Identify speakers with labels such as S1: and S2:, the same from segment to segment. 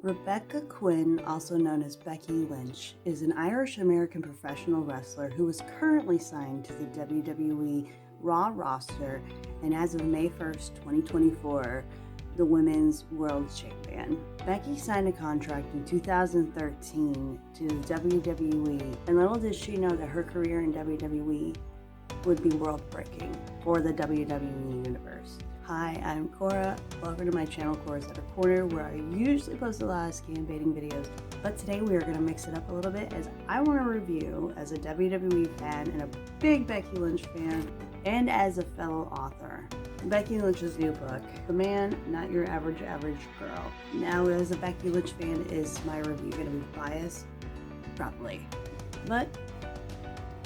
S1: Rebecca Quinn, also known as Becky Lynch, is an Irish-American professional wrestler who is currently signed to the WWE Raw roster and as of May 1st, 2024, the Women's World Champion. Becky signed a contract in 2013 to the WWE, and little did she know that her career in WWE would be world-breaking for the WWE Universe. Hi, I'm Cora. Welcome to my channel, CorasAtHerCorner, where I usually post a lot of scam baiting videos, but today we are going to mix it up a little bit as I want to review, as a WWE fan and a big Becky Lynch fan, and as a fellow author, Becky Lynch's new book, The Man, Not Your Average Girl. Now, as a Becky Lynch fan, is my review going to be biased? Probably. But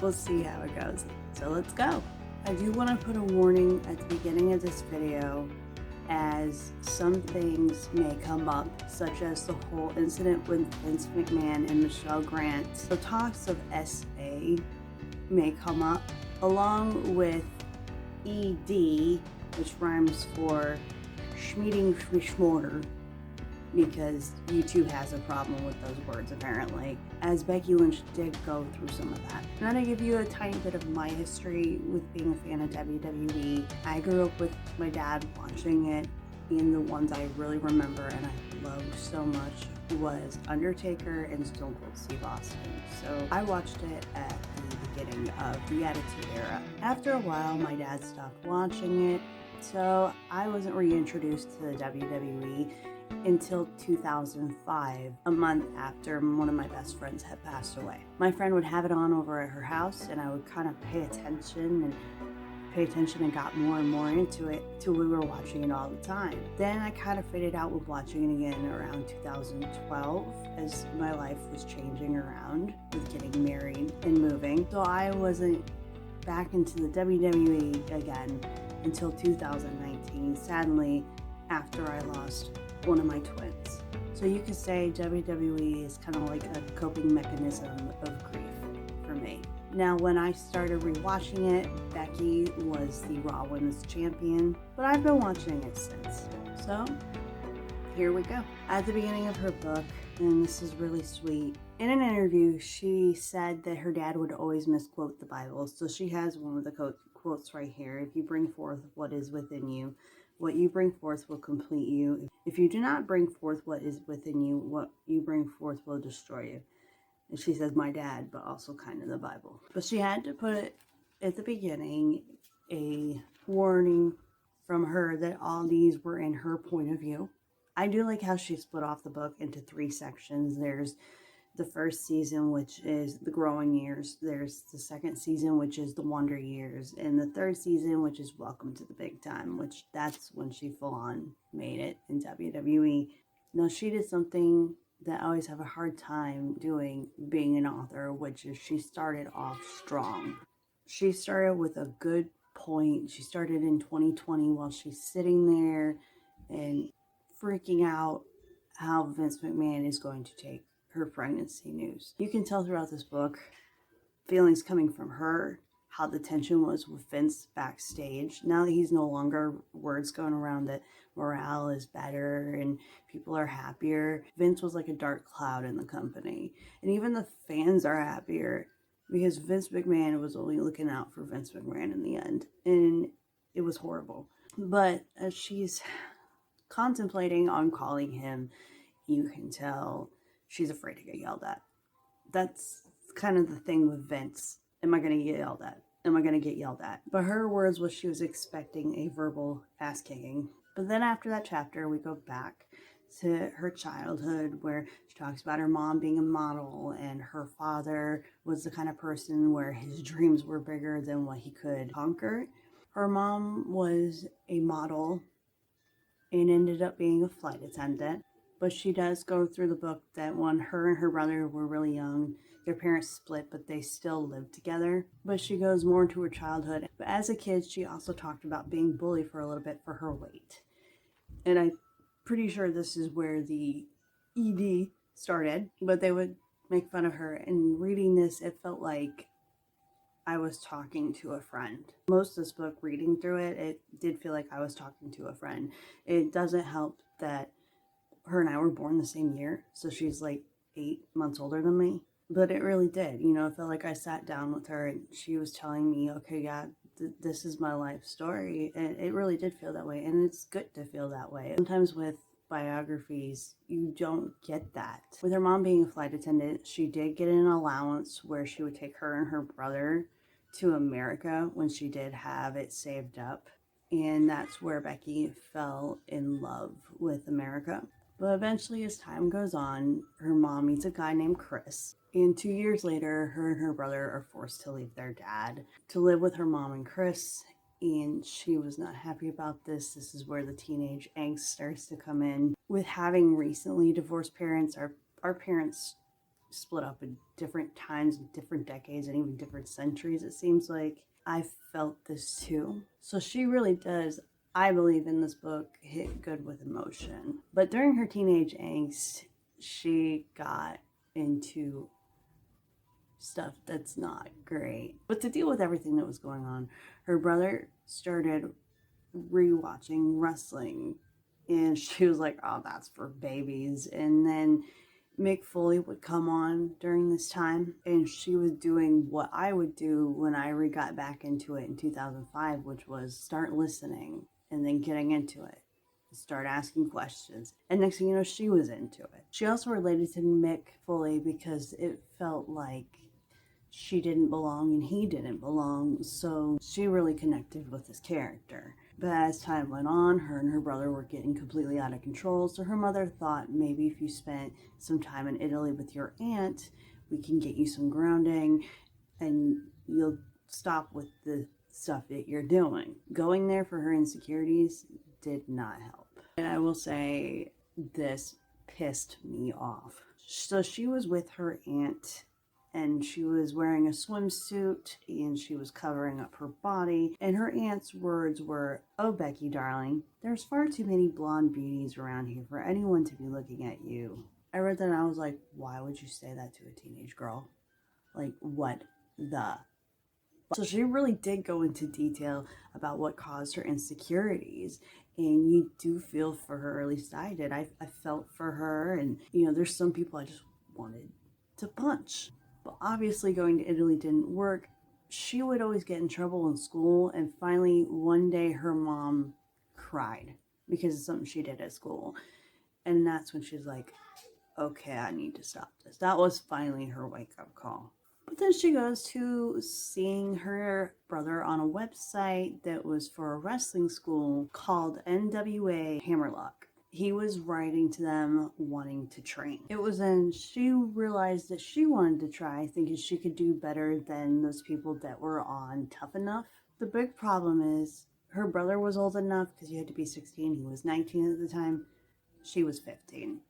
S1: we'll see how it goes. So let's go. I do want to put a warning at the beginning of this video, as some things may come up, such as the whole incident with Vince McMahon and Michelle Grant. The talks of SA may come up, along with ED, which rhymes for Schmeeding Schmorter, because YouTube has a problem with those words apparently, as Becky Lynch did go through some of that. I'm gonna give you a tiny bit of my history with being a fan of WWE. I grew up with my dad watching it, and the ones I really remember and I loved so much was Undertaker and Stone Cold Steve Austin. So I watched it at the beginning of the Attitude Era. After a while, my dad stopped watching it, so I wasn't reintroduced to the WWE until 2005, a month after one of my best friends had passed away. My friend would have it on over at her house, and I would kind of pay attention and got more and more into it till we were watching it all the time. Then I kind of faded out with watching it again around 2012 as my life was changing around with getting married and moving. So I wasn't back into the WWE again until 2019, sadly, after I lost one of my twins. So you could say WWE is kind of like a coping mechanism of grief for me. Now, when I started rewatching it, Becky was the Raw Women's Champion, but I've been watching it since. So here we go. At the beginning of her book, and this is really sweet, in an interview, she said that her dad would always misquote the Bible. So she has one of the quotes right here. If you bring forth what is within you, what you bring forth will complete you. If you do not bring forth what is within you, what you bring forth will destroy you. And she says, my dad, but also kind of the Bible. But she had to put at the beginning a warning from her that all these were in her point of view. I do like how she split off the book into 3 sections. There's the first season, which is the growing years. There's the second season, which is the wonder years. And the third season, which is welcome to the big time, which that's when she full on made it in WWE. Now, she did something that I always have a hard time doing being an author, which is she started off strong. She started with a good point. She started in 2020 while she's sitting there and freaking out how Vince McMahon is going to take her pregnancy news. You can tell throughout this book feelings coming from her, how the tension was with Vince backstage. Now that he's no longer, words going around that morale is better and people are happier. Vince was like a dark cloud in the company. And even the fans are happier because Vince McMahon was only looking out for Vince McMahon in the end. And it was horrible. But as she's contemplating on calling him, you can tell she's afraid to get yelled at. That's kind of the thing with Vince. Am I going to get yelled at? Am I going to get yelled at? But her words was she was expecting a verbal ass kicking. But then after that chapter, we go back to her childhood where she talks about her mom being a model and her father was the kind of person where his dreams were bigger than what he could conquer. Her mom was a model and ended up being a flight attendant. But she does go through the book that when her and her brother were really young, their parents split, but they still lived together. But she goes more into her childhood. But as a kid, she also talked about being bullied for a little bit for her weight. And I'm pretty sure this is where the ED started. But they would make fun of her. And reading this, it felt like I was talking to a friend. Most of this book, reading through it, it did feel like I was talking to a friend. It doesn't help that her and I were born the same year, so she's like 8 months older than me. But it really did, you know, it felt like I sat down with her and she was telling me, okay, yeah, this is my life story. And it really did feel that way. And it's good to feel that way. Sometimes with biographies, you don't get that. With her mom being a flight attendant, she did get an allowance where she would take her and her brother to America when she did have it saved up. And that's where Becky fell in love with America. But eventually, as time goes on, her mom meets a guy named Chris. And 2 years later, her and her brother are forced to leave their dad to live with her mom and Chris. And she was not happy about this. This is where the teenage angst starts to come in. With having recently divorced parents, our parents split up in different times, different decades, and even different centuries, it seems like. I felt this too. So she really does, I believe in this book, hit good with emotion. But during her teenage angst, she got into stuff that's not great. But to deal with everything that was going on, her brother started rewatching wrestling. And she was like, oh, that's for babies. And then Mick Foley would come on during this time, and she was doing what I would do when I got back into it in 2005, which was start listening and then getting into it. Start asking questions. And next thing you know, she was into it. She also related to Mick Foley because it felt like she didn't belong and he didn't belong, so she really connected with his character. But as time went on, her and her brother were getting completely out of control, so her mother thought maybe if you spent some time in Italy with your aunt, we can get you some grounding and you'll stop with the stuff that you're doing. Going there for her insecurities did not help. And I will say this pissed me off. So she was with her aunt and she was wearing a swimsuit and she was covering up her body. And her aunt's words were, oh, Becky, darling, there's far too many blonde beauties around here for anyone to be looking at you. I read that and I was like, why would you say that to a teenage girl? Like, what the? So she really did go into detail about what caused her insecurities. And you do feel for her, or at least I did. I felt for her. And, you know, there's some people I just wanted to punch. But obviously going to Italy didn't work. She would always get in trouble in school. And finally, one day her mom cried because of something she did at school. And that's when she's like, okay, I need to stop this. That was finally her wake-up call. But then she goes to seeing her brother on a website that was for a wrestling school called NWA Hammerlock. He was writing to them wanting to train. It was then she realized that she wanted to try, thinking she could do better than those people that were on Tough Enough. The big problem is her brother was old enough because you had to be 16. He was 19 at the time. She was 15.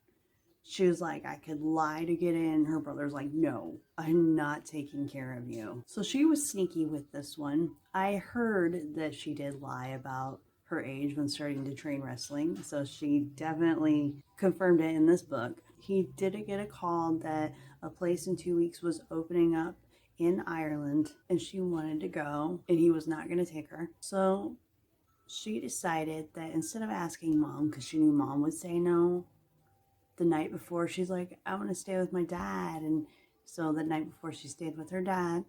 S1: She was like, I could lie to get in. Her brother's like, no, I'm not taking care of you. So she was sneaky with this one. I heard that she did lie about her age when starting to train wrestling. So she definitely confirmed it in this book. He did get a call that a place in 2 weeks was opening up in Ireland and she wanted to go and he was not going to take her. So she decided that instead of asking mom, because she knew mom would say no, the night before she's like, I want to stay with my dad. And so the night before she stayed with her dad,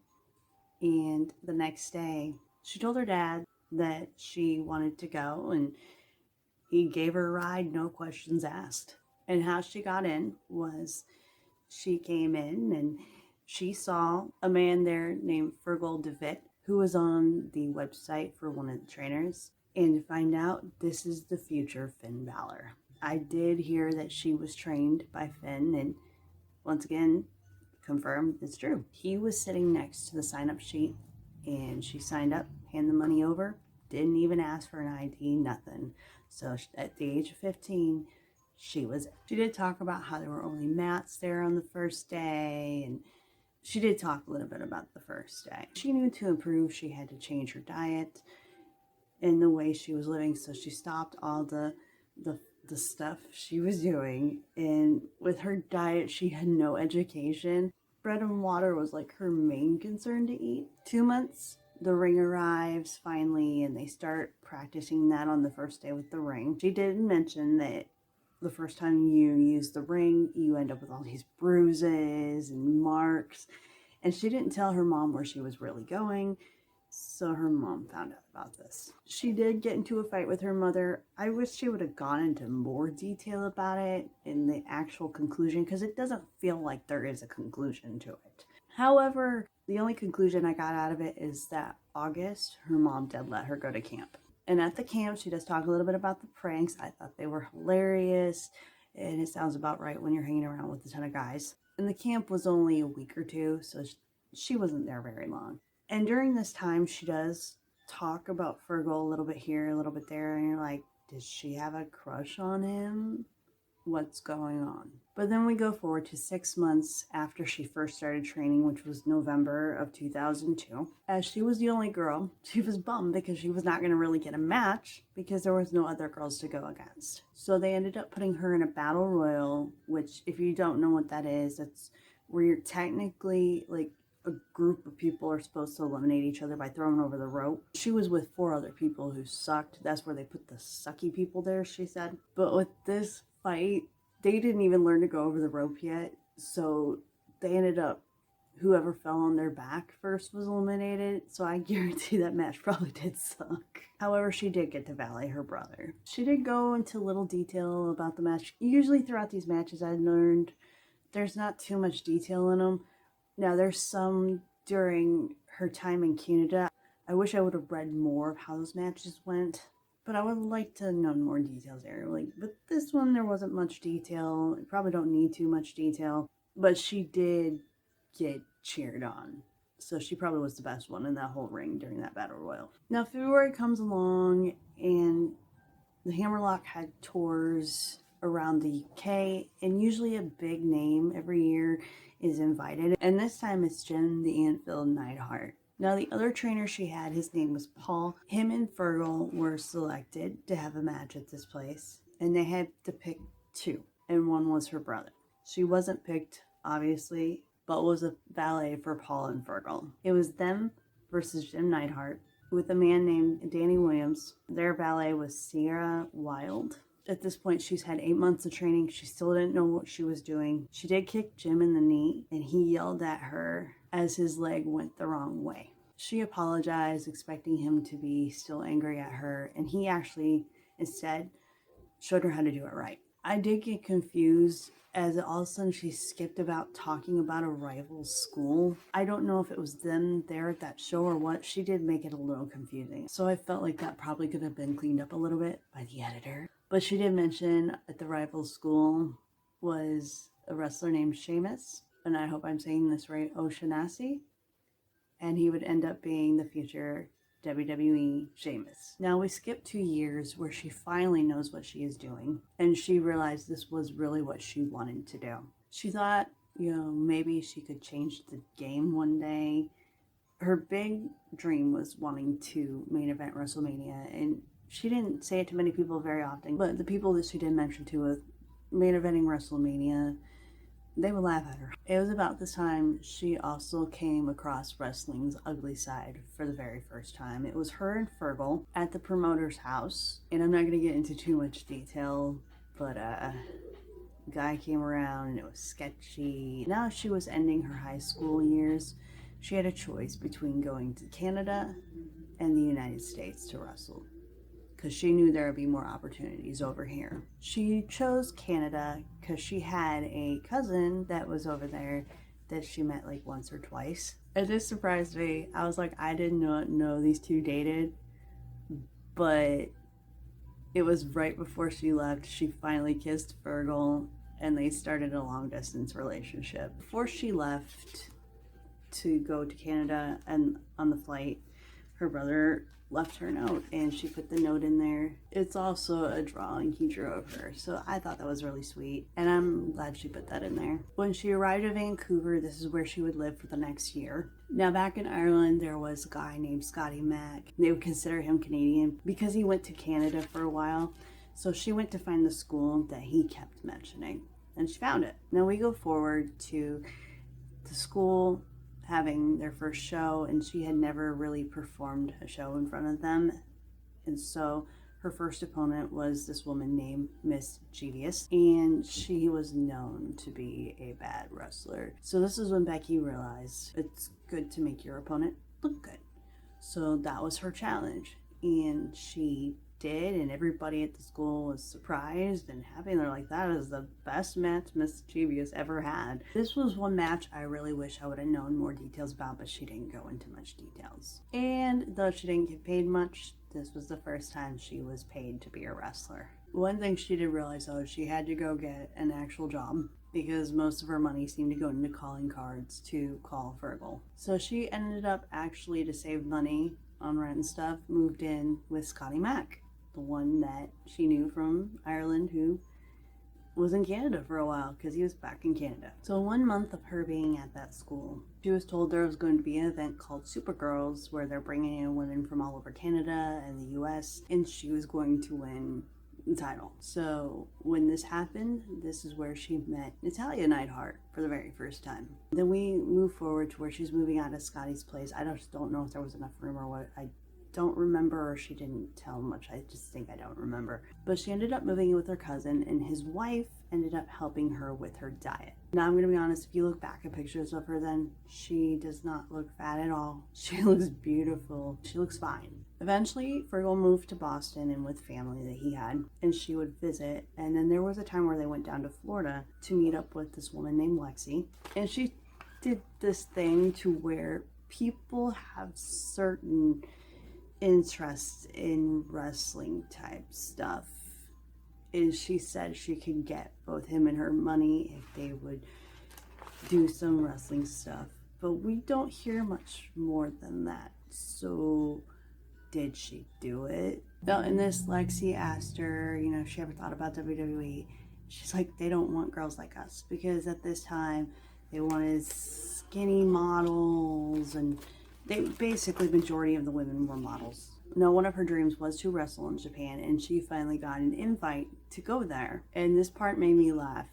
S1: and the next day she told her dad that she wanted to go, and he gave her a ride, no questions asked. And how she got in was she came in and she saw a man there named Fergal DeVitt, who was on the website for one of the trainers, and to find out this is the future Finn Balor. I did hear that she was trained by Finn, and once again, confirmed it's true. He was sitting next to the sign-up sheet, and she signed up, handed the money over, didn't even ask for an ID, nothing. So at the age of 15, she did talk about how there were only mats there on the first day, and she did talk a little bit about the first day. She knew to improve, she had to change her diet and the way she was living, so she stopped all the stuff she was doing. And with her diet, she had no education. Bread and water was like her main concern to eat. 2 months, the ring arrives finally, and they start practicing that on the first day with the ring. She did mention that the first time you use the ring, you end up with all these bruises and marks. And she didn't tell her mom where she was really going, so her mom found out about this. She did get into a fight with her mother. I wish she would have gone into more detail about it in the actual conclusion, because it doesn't feel like there is a conclusion to it. However, the only conclusion I got out of it is that August, her mom did let her go to camp. And at the camp, she does talk a little bit about the pranks. I thought they were hilarious, and it sounds about right when you're hanging around with a ton of guys. And the camp was only a week or two, so she wasn't there very long. And during this time, she does talk about Fergal a little bit here, a little bit there, and you're like, does she have a crush on him? What's going on? But then we go forward to 6 months after she first started training, which was November of 2002. As she was the only girl, she was bummed because she was not going to really get a match because there was no other girls to go against. So they ended up putting her in a battle royal, which, if you don't know what that is, it's where you're technically like a group of people are supposed to eliminate each other by throwing over the rope. She was with 4 other people who sucked. That's where they put the sucky people there, she said. But with this fight, they didn't even learn to go over the rope yet, so they ended up, whoever fell on their back first was eliminated, so I guarantee that match probably did suck. However, she did get to valet her brother. She did go into little detail about the match. Usually throughout these matches, I learned there's not too much detail in them. Now, there's some during her time in Canada. I wish I would have read more of how those matches went, but I would like to know more details there. But this one, there wasn't much detail. You probably don't need too much detail, but she did get cheered on. So she probably was the best one in that whole ring during that battle royal. Now, February comes along, and the Hammerlock had tours around the UK, and usually a big name every year is invited. And this time it's Jim the Anvil Neidhart. Now, the other trainer she had, his name was Paul. Him and Fergal were selected to have a match at this place, and they had to pick 2, and one was her brother. She wasn't picked, obviously, but was a valet for Paul and Fergal. It was them versus Jim Neidhart with a man named Danny Williams. Their valet was Sierra Wild. At this point, she's had 8 months of training. She still didn't know what she was doing. She did kick Jim in the knee, and he yelled at her as his leg went the wrong way. She apologized, expecting him to be still angry at her, and he actually instead showed her how to do it right. I did get confused as all of a sudden she skipped about talking about a rival school. I don't know if it was them there at that show or what. She did make it a little confusing. So I felt like that probably could have been cleaned up a little bit by the editor. But she did mention at the rival school was a wrestler named Sheamus, and I hope I'm saying this right, O'Shaughnessy, and he would end up being the future WWE Sheamus. Now we skip 2 years where she finally knows what she is doing, and she realized this was really what she wanted to do. She thought, maybe she could change the game one day. Her big dream was wanting to main event WrestleMania, and she didn't say it to many people very often, but the people that she did mention to with main eventing WrestleMania, they would laugh at her. It was about this time she also came across wrestling's ugly side for the very first time. It was her and Fergal at the promoter's house, and I'm not going to get into too much detail, but a guy came around and it was sketchy. Now she was ending her high school years. She had a choice between going to Canada and the United States to wrestle, because she knew there would be more opportunities over here. She chose Canada because she had a cousin that was over there that she met like once or twice. And this surprised me. I was like, I did not know these two dated, but it was right before she left. She finally kissed Fergal, and they started a long distance relationship. Before she left to go to Canada, and on the flight, her brother left her a note, and she put the note in there. It's also a drawing he drew of her, so I thought that was really sweet, and I'm glad she put that in there. When she arrived in Vancouver, this is where she would live for the next year. Now, back in Ireland, there was a guy named Scotty Mack. They would consider him Canadian because he went to Canada for a while, so she went to find the school that he kept mentioning, and she found it. Now we go forward to the school having their first show, and she had never really performed a show in front of them, and so Her first opponent was this woman named Mischievous, and she was known to be a bad wrestler. So this is when Becky realized it's good to make your opponent look good. So that was her challenge, and she did, and everybody at the school was surprised and happy. And they're like, that is the best match Mischievous ever had. This was one match I really wish I would have known more details about, but she didn't go into much details. And though she didn't get paid much, this was the first time she was paid to be a wrestler. One thing she did realize, though, is she had to go get an actual job, because most of her money seemed to go into calling cards to call Fergal. So she ended up, actually, to save money on rent and stuff, moved in with Scotty Mac, the one that she knew from Ireland, who was in Canada for a while because he was back in Canada. So 1 month of her being at that school, she was told there was going to be an event called Supergirls where they're bringing in women from all over Canada and the US, and she was going to win the title. So when this happened, this is where she met Natalya Neidhart for the very first time. Then we move forward to where she's moving out of Scotty's place. I just don't know if there was enough room or what. I don't remember, or she didn't tell much. I just think I don't remember. But she ended up moving in with her cousin, and his wife ended up helping her with her diet. Now I'm going to be honest, if you look back at pictures of her then, she does not look fat at all. She looks beautiful. She looks fine. Eventually, Fergal moved to Boston and with family that he had, and she would visit. And then there was a time where they went down to Florida to meet up with this woman named Lexi. And she did this thing to where people have certain interests in wrestling type stuff. And she said she could get both him and her money if they would do some wrestling stuff. But we don't hear much more than that. So did she do it? Well, in this, Lexi asked her, if she ever thought about WWE. She's like, they don't want girls like us, because at this time they wanted skinny models, and they basically, majority of the women were models. Now, one of her dreams was to wrestle in Japan, and she finally got an invite to go there. And this part made me laugh,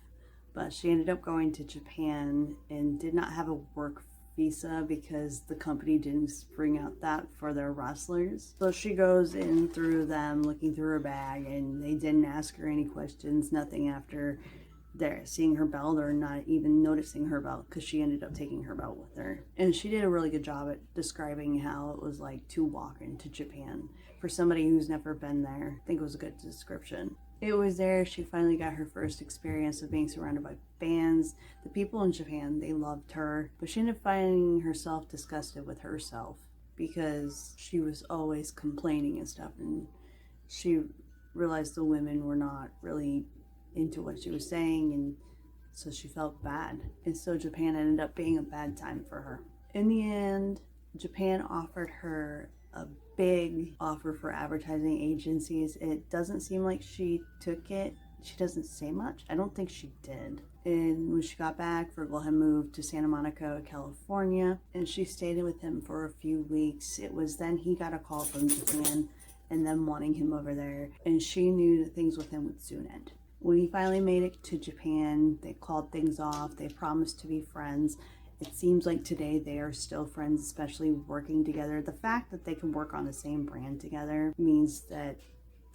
S1: but she ended up going to Japan and did not have a work visa because the company didn't bring out that for their wrestlers. So she goes in through them, looking through her bag, and they didn't ask her any questions, nothing after they're seeing her belt or not even noticing her belt, because she ended up taking her belt with her. And she did a really good job at describing how it was like to walk into Japan. For somebody who's never been there, I think it was a good description. It was there she finally got her first experience of being surrounded by fans. The people in Japan, they loved her, but she ended up finding herself disgusted with herself because she was always complaining and stuff, and she realized the women were not really into what she was saying, and so she felt bad. And so Japan ended up being a bad time for her. In the end, Japan offered her a big offer for advertising agencies. It doesn't seem like she took it. She doesn't say much. I don't think she did. And when she got back, Fergal had moved to Santa Monica, California, and she stayed with him for a few weeks. It was then he got a call from Japan and them wanting him over there, and she knew that things with him would soon end. When he finally made it to Japan, they called things off. They promised to be friends. It seems like today they are still friends, especially working together. The fact that they can work on the same brand together means that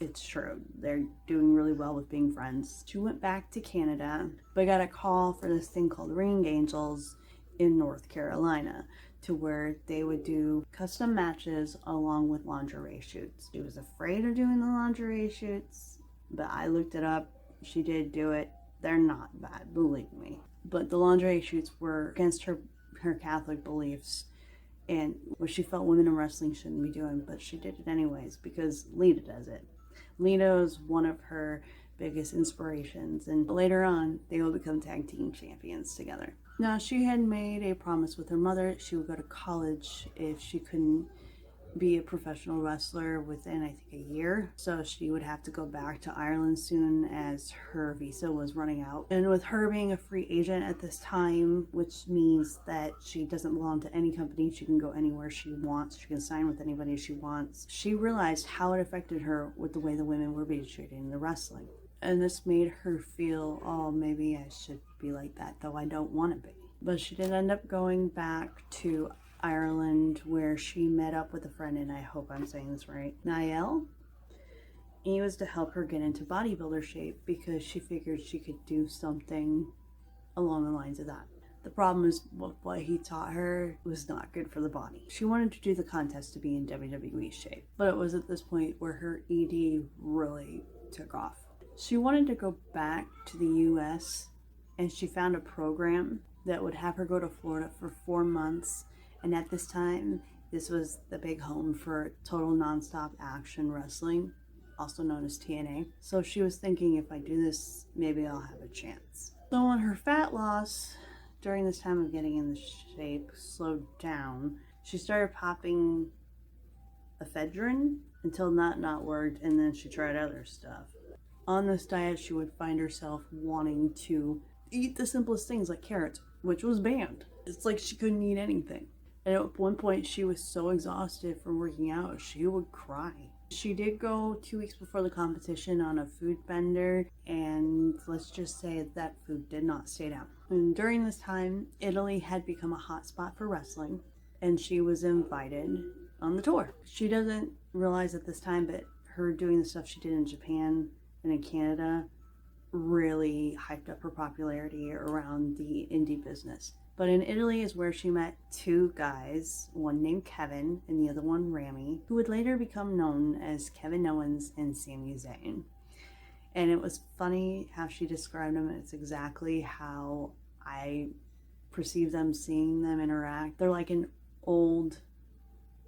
S1: it's true. They're doing really well with being friends. She went back to Canada, but got a call for this thing called Ring Angels in North Carolina, to where they would do custom matches along with lingerie shoots. She was afraid of doing the lingerie shoots, but I looked it up. She did do it. They're not bad, believe me. But the lingerie shoots were against her Catholic beliefs and what she felt women in wrestling shouldn't be doing, but she did it anyways because Lita does it. Lita is one of her biggest inspirations, and later on they will become tag team champions together. Now, she had made a promise with her mother she would go to college if she couldn't be a professional wrestler within, I think, a year. So she would have to go back to Ireland soon as her visa was running out. And with her being a free agent at this time, which means that she doesn't belong to any company, she can go anywhere she wants, she can sign with anybody she wants, she realized how it affected her with the way the women were being treated in the wrestling. And this made her feel, oh, maybe I should be like that, though I don't want to be. But she did end up going back to Ireland, where she met up with a friend, and I hope I'm saying this right, Niall. He was to help her get into bodybuilder shape because she figured she could do something along the lines of that. The problem is what he taught her was not good for the body. She wanted to do the contest to be in WWE shape, but it was at this point where her ED really took off. She wanted to go back to the US, and she found a program that would have her go to Florida for 4 months. And at this time, this was the big home for Total Nonstop Action Wrestling, also known as TNA. So she was thinking, if I do this, maybe I'll have a chance. So when her fat loss during this time of getting in the shape slowed down, she started popping ephedrine until not worked, and then she tried other stuff. On this diet, she would find herself wanting to eat the simplest things like carrots, which was banned. It's like she couldn't eat anything. And at one point, she was so exhausted from working out, she would cry. She did go 2 weeks before the competition on a food bender, and let's just say that food did not stay down. And during this time, Italy had become a hot spot for wrestling, and she was invited on the tour. She doesn't realize at this time, but her doing the stuff she did in Japan and in Canada really hyped up her popularity around the indie business. But in Italy is where she met 2 guys, one named Kevin and the other one Rami, who would later become known as Kevin Owens and Sami Zayn. And it was funny how she described them. It's exactly how I perceive them, seeing them interact. They're like an old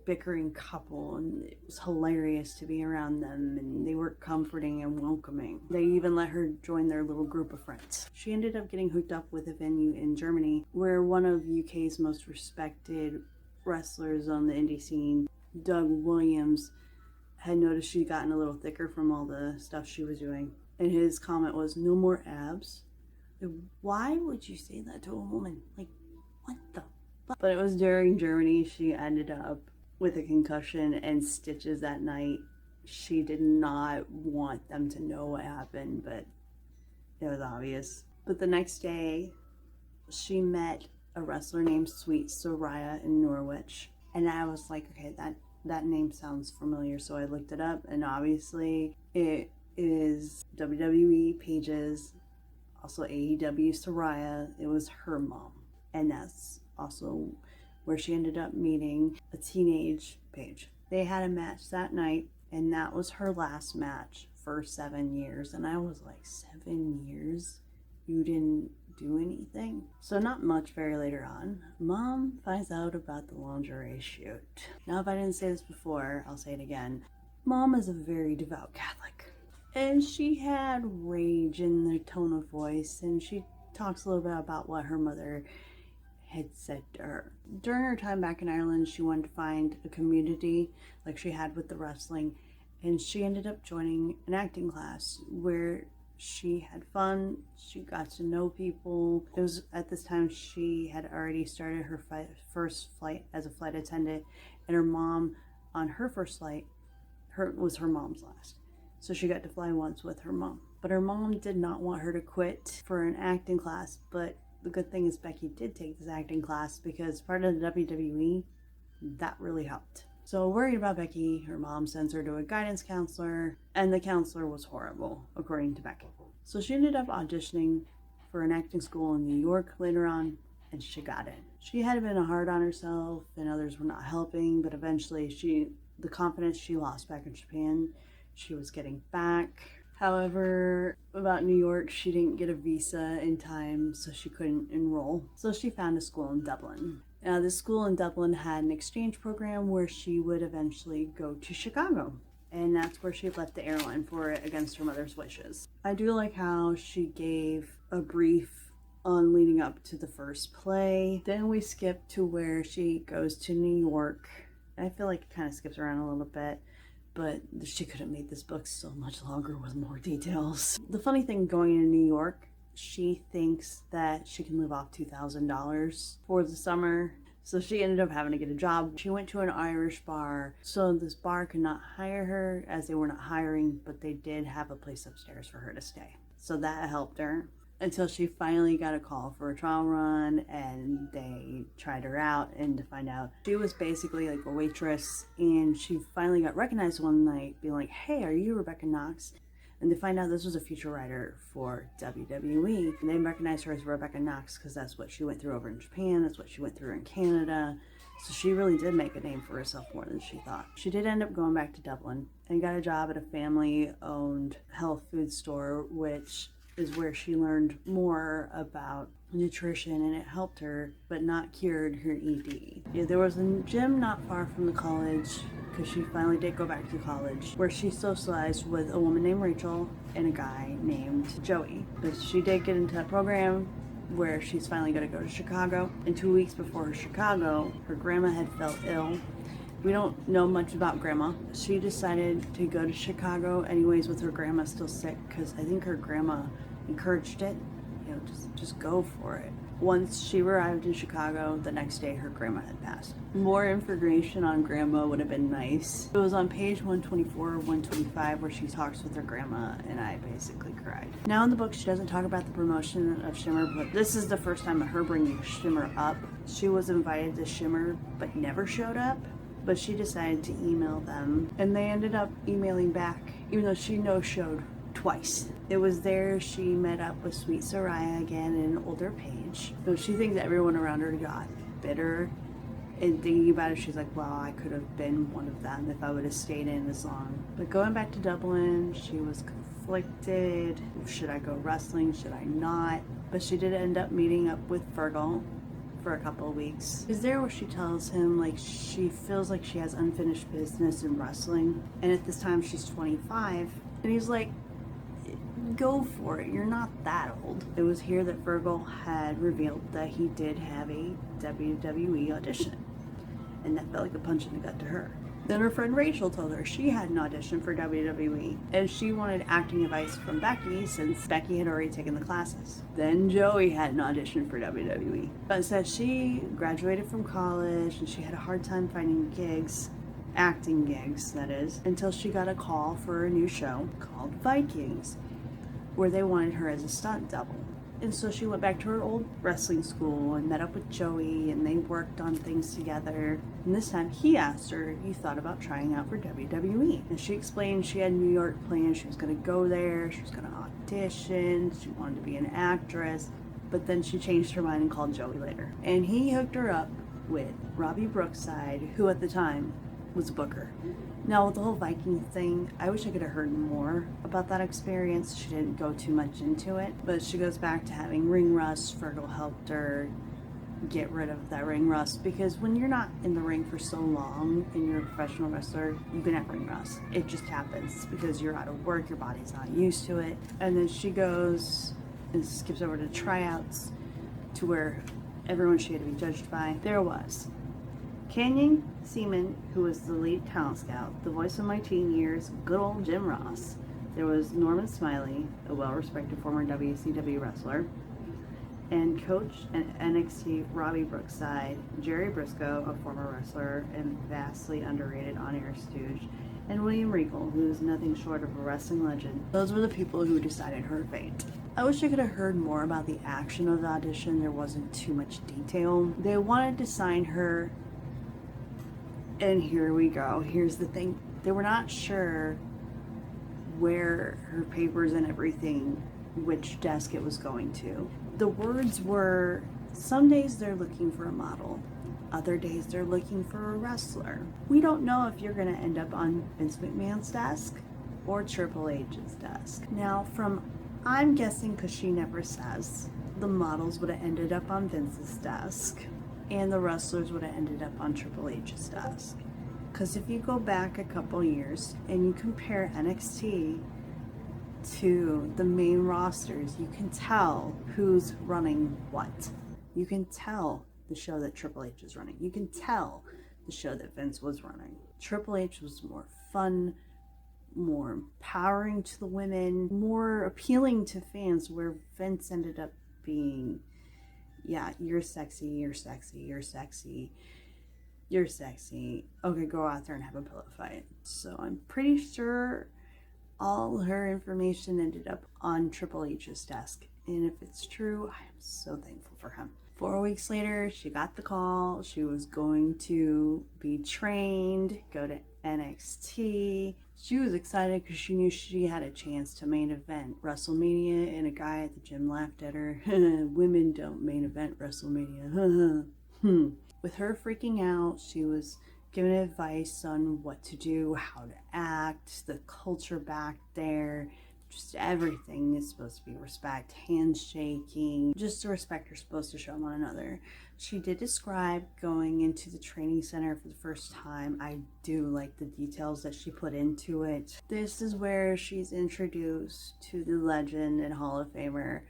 S1: bickering couple, and it was hilarious to be around them, and they were comforting and welcoming. They even let her join their little group of friends. She ended up getting hooked up with a venue in Germany where one of UK's most respected wrestlers on the indie scene, Doug Williams, had noticed she'd gotten a little thicker from all the stuff she was doing, and his comment was, "No more abs." Why would you say that to a woman? Like, what the fuck? But it was during Germany she ended up with a concussion and stitches that night. She did not want them to know what happened, but it was obvious. But the next day, she met a wrestler named Sweet Soraya in Norwich. And I was like, okay, that name sounds familiar. So I looked it up, and obviously it is WWE Paige's, also AEW Soraya. It was her mom. And that's also where she ended up meeting a teenage Paige. They had a match that night, and that was her last match for 7 years. And I was like, 7 years? You didn't do anything? So not much very later on, Mom finds out about the lingerie shoot. Now, if I didn't say this before, I'll say it again. Mom is a very devout Catholic, and she had rage in the tone of voice, and she talks a little bit about what her mother had said to her. During her time back in Ireland, she wanted to find a community like she had with the wrestling, and she ended up joining an acting class where she had fun. She got to know people. It was at this time she had already started her first flight as a flight attendant, and her mom on her first flight was her mom's last. So she got to fly once with her mom. But her mom did not want her to quit for an acting class, but the good thing is Becky did take this acting class because part of the WWE, that really helped. So worried about Becky, her mom sends her to a guidance counselor, and the counselor was horrible, according to Becky. So she ended up auditioning for an acting school in New York later on, and she got in. She had been hard on herself, and others were not helping, but eventually the confidence she lost back in Japan, she was getting back. However, about New York, she didn't get a visa in time, so she couldn't enroll. So she found a school in Dublin. Now, this school in Dublin had an exchange program where she would eventually go to Chicago. And that's where she left the airline for it against her mother's wishes. I do like how she gave a brief on leading up to the first play. Then we skip to where she goes to New York. I feel like it kind of skips around a little bit, but she could have made this book so much longer with more details. The funny thing going into New York, she thinks that she can live off $2,000 for the summer. So she ended up having to get a job. She went to an Irish bar. So this bar could not hire her as they were not hiring, but they did have a place upstairs for her to stay. So that helped her. until she finally got a call for a trial run, and they tried her out, and to find out she was basically like a waitress, and she finally got recognized one night being like, hey, are you Rebecca Knox? And they find out this was a future writer for WWE. And they recognized her as Rebecca Knox because that's what she went through over in Japan, that's what she went through in Canada. So she really did make a name for herself more than she thought. She did end up going back to Dublin and got a job at a family-owned health food store, which is where she learned more about nutrition, and it helped her but not cured her ED. Yeah, there was a gym not far from the college, because she finally did go back to college, where she socialized with a woman named Rachel and a guy named Joey. But she did get into that program where she's finally going to go to Chicago. And 2 weeks before her Chicago, her grandma had fell ill. We don't know much about grandma. She decided to go to Chicago anyways with her grandma still sick, because I think her grandma encouraged it. You know, just go for it. Once she arrived in Chicago, the next day her grandma had passed. More information on grandma would have been nice. It was on page 124 or 125 where she talks with her grandma, and I basically cried. Now in the book she doesn't talk about the promotion of Shimmer, but this is the first time of her bringing Shimmer up. She was invited to Shimmer but never showed up. But she decided to email them, and they ended up emailing back, even though she no-showed twice. It was there she met up with Sweet Soraya again and an older Paige. So she thinks everyone around her got bitter. And thinking about it, she's like, well, I could have been one of them if I would have stayed in as long. But going back to Dublin, she was conflicted. Should I go wrestling? Should I not? But she did end up meeting up with Fergal for a couple of weeks. Is there where she tells him like she feels like she has unfinished business in wrestling, and at this time she's 25, and he's like, go for it, you're not that old. It was here that Fergal had revealed that he did have a WWE audition, and that felt like a punch in the gut to her. Then her friend Rachel told her she had an audition for WWE, and she wanted acting advice from Becky since Becky had already taken the classes. Then Joey had an audition for WWE, but said she graduated from college and she had a hard time finding gigs, acting gigs that is, until she got a call for a new show called Vikings, where they wanted her as a stunt double. And so she went back to her old wrestling school and met up with Joey, and they worked on things together. And this time he asked her, you thought about trying out for WWE? And she explained she had New York plans. She was going to go there. She was going to audition. She wanted to be an actress. But then she changed her mind and called Joey later. And he hooked her up with Robbie Brookside, who at the time was a booker. Now, with the whole Viking thing, I wish I could have heard more about that experience. She didn't go too much into it, but she goes back to having ring rust. Fergal helped her get rid of that ring rust, because when you're not in the ring for so long and you're a professional wrestler, you can have ring rust. It just happens because you're out of work, your body's not used to it. And then she goes and skips over to tryouts, to where everyone she had to be judged by. There was Canyon Seaman, who was the lead talent scout, the voice of my teen years, good old Jim Ross. There was Norman Smiley, a well-respected former WCW wrestler, and coach and NXT Robbie Brookside, Jerry Briscoe, a former wrestler and vastly underrated on-air stooge, and William Regal, who is nothing short of a wrestling legend. Those were the people who decided her fate. I wish I could have heard more about the action of the audition. There wasn't too much detail. They wanted to sign her, and here we go. Here's the thing. They were not sure where her papers and everything, which desk it was going to. The words were, some days they're looking for a model. Other days they're looking for a wrestler. We don't know if you're going to end up on Vince McMahon's desk or Triple H's desk. Now, I'm guessing, because she never says, the models would have ended up on Vince's desk, and the wrestlers would have ended up on Triple H's desk. Because if you go back a couple years and you compare NXT to the main rosters, you can tell who's running what. You can tell the show that Triple H is running. You can tell the show that Vince was running. Triple H was more fun, more empowering to the women, more appealing to fans, where Vince ended up being, yeah, you're sexy, you're sexy, you're sexy, you're sexy. Okay, go out there and have a pillow fight. So I'm pretty sure all her information ended up on Triple H's desk And if it's true, I am so thankful for him. 4 weeks later, she got the call. She was going to be trained, go to NXT. She was excited because she knew she had a chance to main event WrestleMania, and a guy at the gym laughed at her. Women don't main event WrestleMania. With her freaking out, she was given advice on what to do, how to act, the culture back there. Just everything is supposed to be respect, handshaking, just the respect you're supposed to show one another. She did describe going into the training center for the first time. I do like the details that she put into it. This is where she's introduced to the legend and Hall of Famer,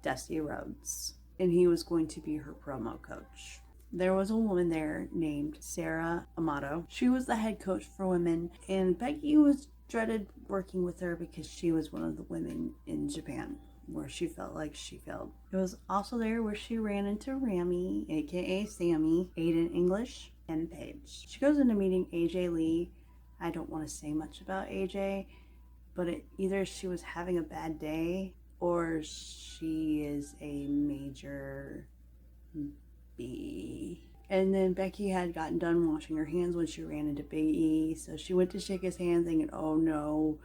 S1: Dusty Rhodes, and he was going to be her promo coach. There was a woman there named Sarah Amato. She was the head coach for women, and Becky was dreaded working with her because she was one of the women in Japan where she felt like she failed. It was also there where she ran into Rami, aka Sammy, Aiden English, and Paige. She goes into meeting AJ Lee. I don't want to say much about AJ, but either she was having a bad day or she is a major B. And then Becky had gotten done washing her hands when she ran into Big E, so she went to shake his hand thinking, oh no,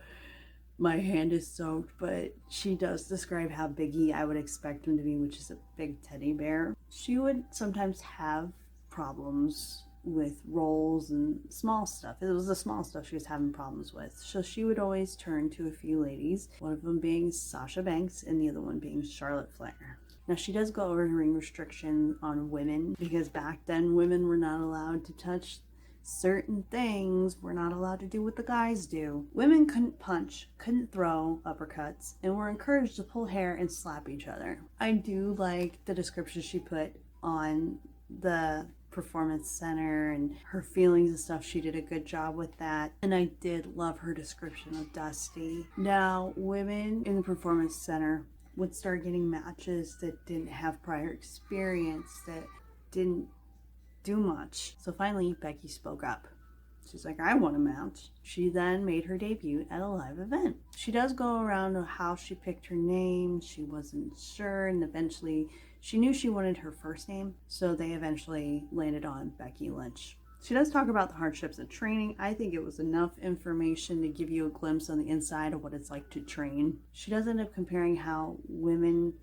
S1: my hand is soaked. But she does describe how Big E I would expect him to be, which is a big teddy bear. She would sometimes have problems with roles and small stuff. It was the small stuff she was having problems with. So she would always turn to a few ladies, one of them being Sasha Banks and the other one being Charlotte Flair. Now, she does go over ring restriction on women because back then women were not allowed to touch certain things, were not allowed to do what the guys do. Women couldn't punch, couldn't throw uppercuts, and were encouraged to pull hair and slap each other. I do like the description she put on the performance center and her feelings and stuff. She did a good job with that, and I did love her description of Dusty. Now, women in the performance center would start getting matches that didn't have prior experience, that didn't do much. So finally, Becky spoke up. She's like, I want a match. She then made her debut at a live event. She does go around how she picked her name. She wasn't sure, and eventually she knew she wanted her first name, so they eventually landed on Becky Lynch. She does talk about the hardships of training. I think it was enough information to give you a glimpse on the inside of what it's like to train. She does end up comparing how women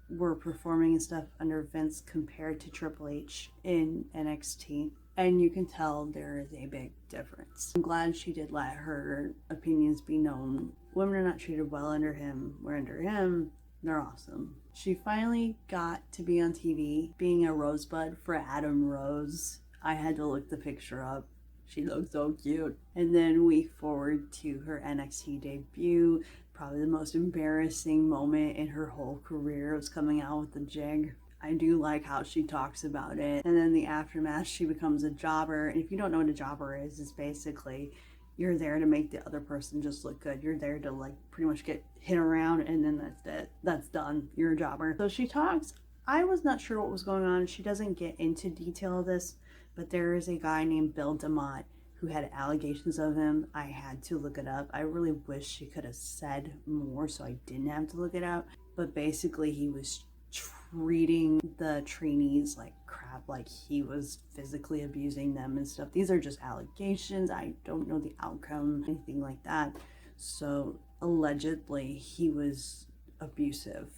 S1: were performing and stuff under Vince compared to Triple H in NXT. And you can tell there is a big difference. I'm glad she did let her opinions be known. Women are not treated well under him. We're under him. They're awesome. She finally got to be on TV, being a rosebud for Adam Rose. I had to look the picture up. She looked so cute. And then we forward to her NXT debut. Probably the most embarrassing moment in her whole career was coming out with the jig. I do like how she talks about it. And then the aftermath, she becomes a jobber. And if you don't know what a jobber is, it's basically you're there to make the other person just look good. You're there to like pretty much get hit around, and then that's it. That's done. You're a jobber. So she talks. I was not sure what was going on. She doesn't get into detail of this, but there is a guy named Bill DeMott who had allegations of him. I had to look it up. I really wish she could have said more so I didn't have to look it up. But basically he was treating the trainees like crap, like he was physically abusing them and stuff. These are just allegations. I don't know the outcome, anything like that. So allegedly he was abusive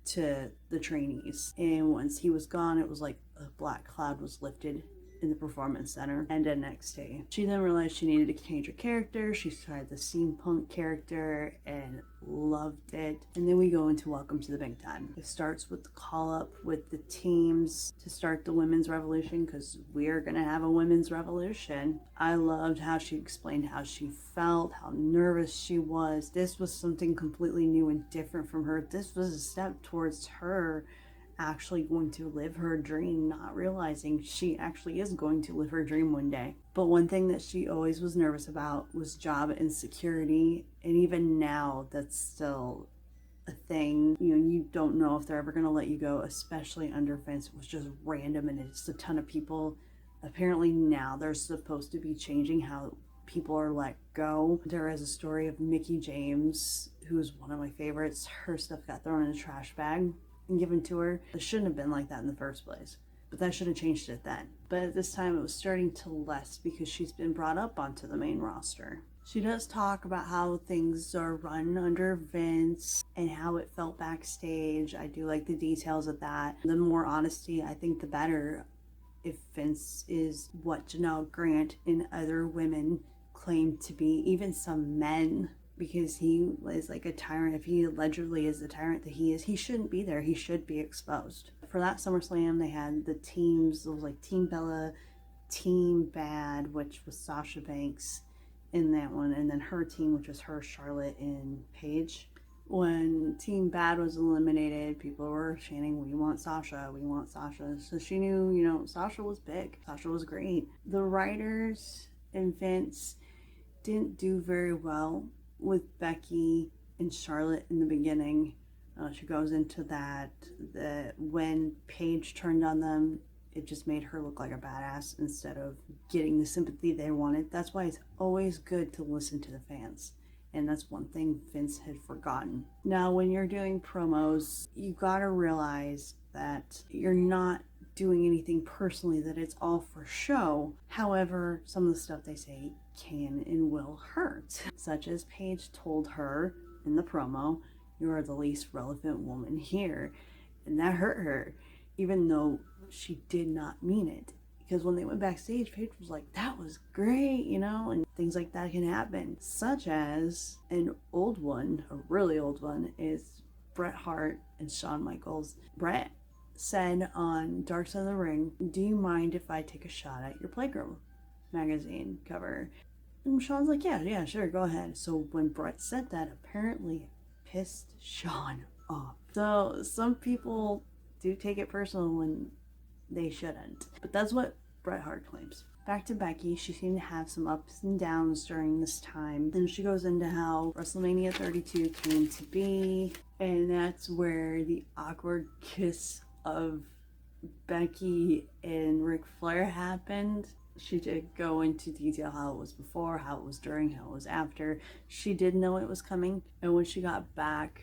S1: to the trainees. And once he was gone, it was like a black cloud was lifted in the performance center and NXT. She then realized she needed to change her character. She tried the steampunk character and loved it. And then we go into Welcome to the Big Time. It starts with the call up with the teams to start the women's revolution, because we are going to have a women's revolution. I loved how she explained how she felt, how nervous she was. This was something completely new and different from her. This was a step towards her actually going to live her dream, not realizing she actually is going to live her dream one day. But one thing that she always was nervous about was job insecurity, and even now that's still a thing. You know, you don't know if they're ever going to let you go, especially under Vince. It was just random and it's a ton of people. Apparently now they're supposed to be changing how people are let go. There is a story of Mickie James, who's one of my favorites. Her stuff got thrown in a trash bag and given to her. It shouldn't have been like that in the first place, but that should have changed it then. But at this time it was starting to less because she's been brought up onto the main roster. She does talk about how things are run under Vince and how it felt backstage. I do like the details of that. The more honesty, I think, the better. If Vince is what Janelle Grant and other women claim to be, even some men, because he is like a tyrant. If he allegedly is the tyrant that he is, he shouldn't be there. He should be exposed. For that SummerSlam, they had the teams. It was like Team Bella, Team Bad, which was Sasha Banks in that one, and then her team, which was her, Charlotte, and Paige. When Team Bad was eliminated, people were chanting, "We want Sasha, we want Sasha." So she knew, Sasha was big. Sasha was great. The writers and Vince didn't do very well with Becky and Charlotte in the beginning. She goes into that when Paige turned on them, it just made her look like a badass instead of getting the sympathy they wanted. That's why it's always good to listen to the fans. And that's one thing Vince had forgotten. Now, when you're doing promos, you gotta realize that you're not doing anything personally, that it's all for show. However, some of the stuff they say can and will hurt. Such as Paige told her in the promo, "You are the least relevant woman here." And that hurt her, even though she did not mean it. Because when they went backstage, Paige was like, "That was great," and things like that can happen. Such as an old one, a really old one, is Bret Hart and Shawn Michaels. Bret said on Dark Side of the Ring, "Do you mind if I take a shot at your Playgirl magazine cover?" And Shawn's like, yeah, sure, go ahead. So when Bret said that, apparently it pissed Shawn off. So some people do take it personal when they shouldn't. But that's what Bret Hart claims. Back to Becky, she seemed to have some ups and downs during this time. And she goes into how WrestleMania 32 came to be. And that's where the awkward kiss of Becky and Ric Flair happened. She did go into detail how it was before, how it was during, how it was after. She did know it was coming. And when she got back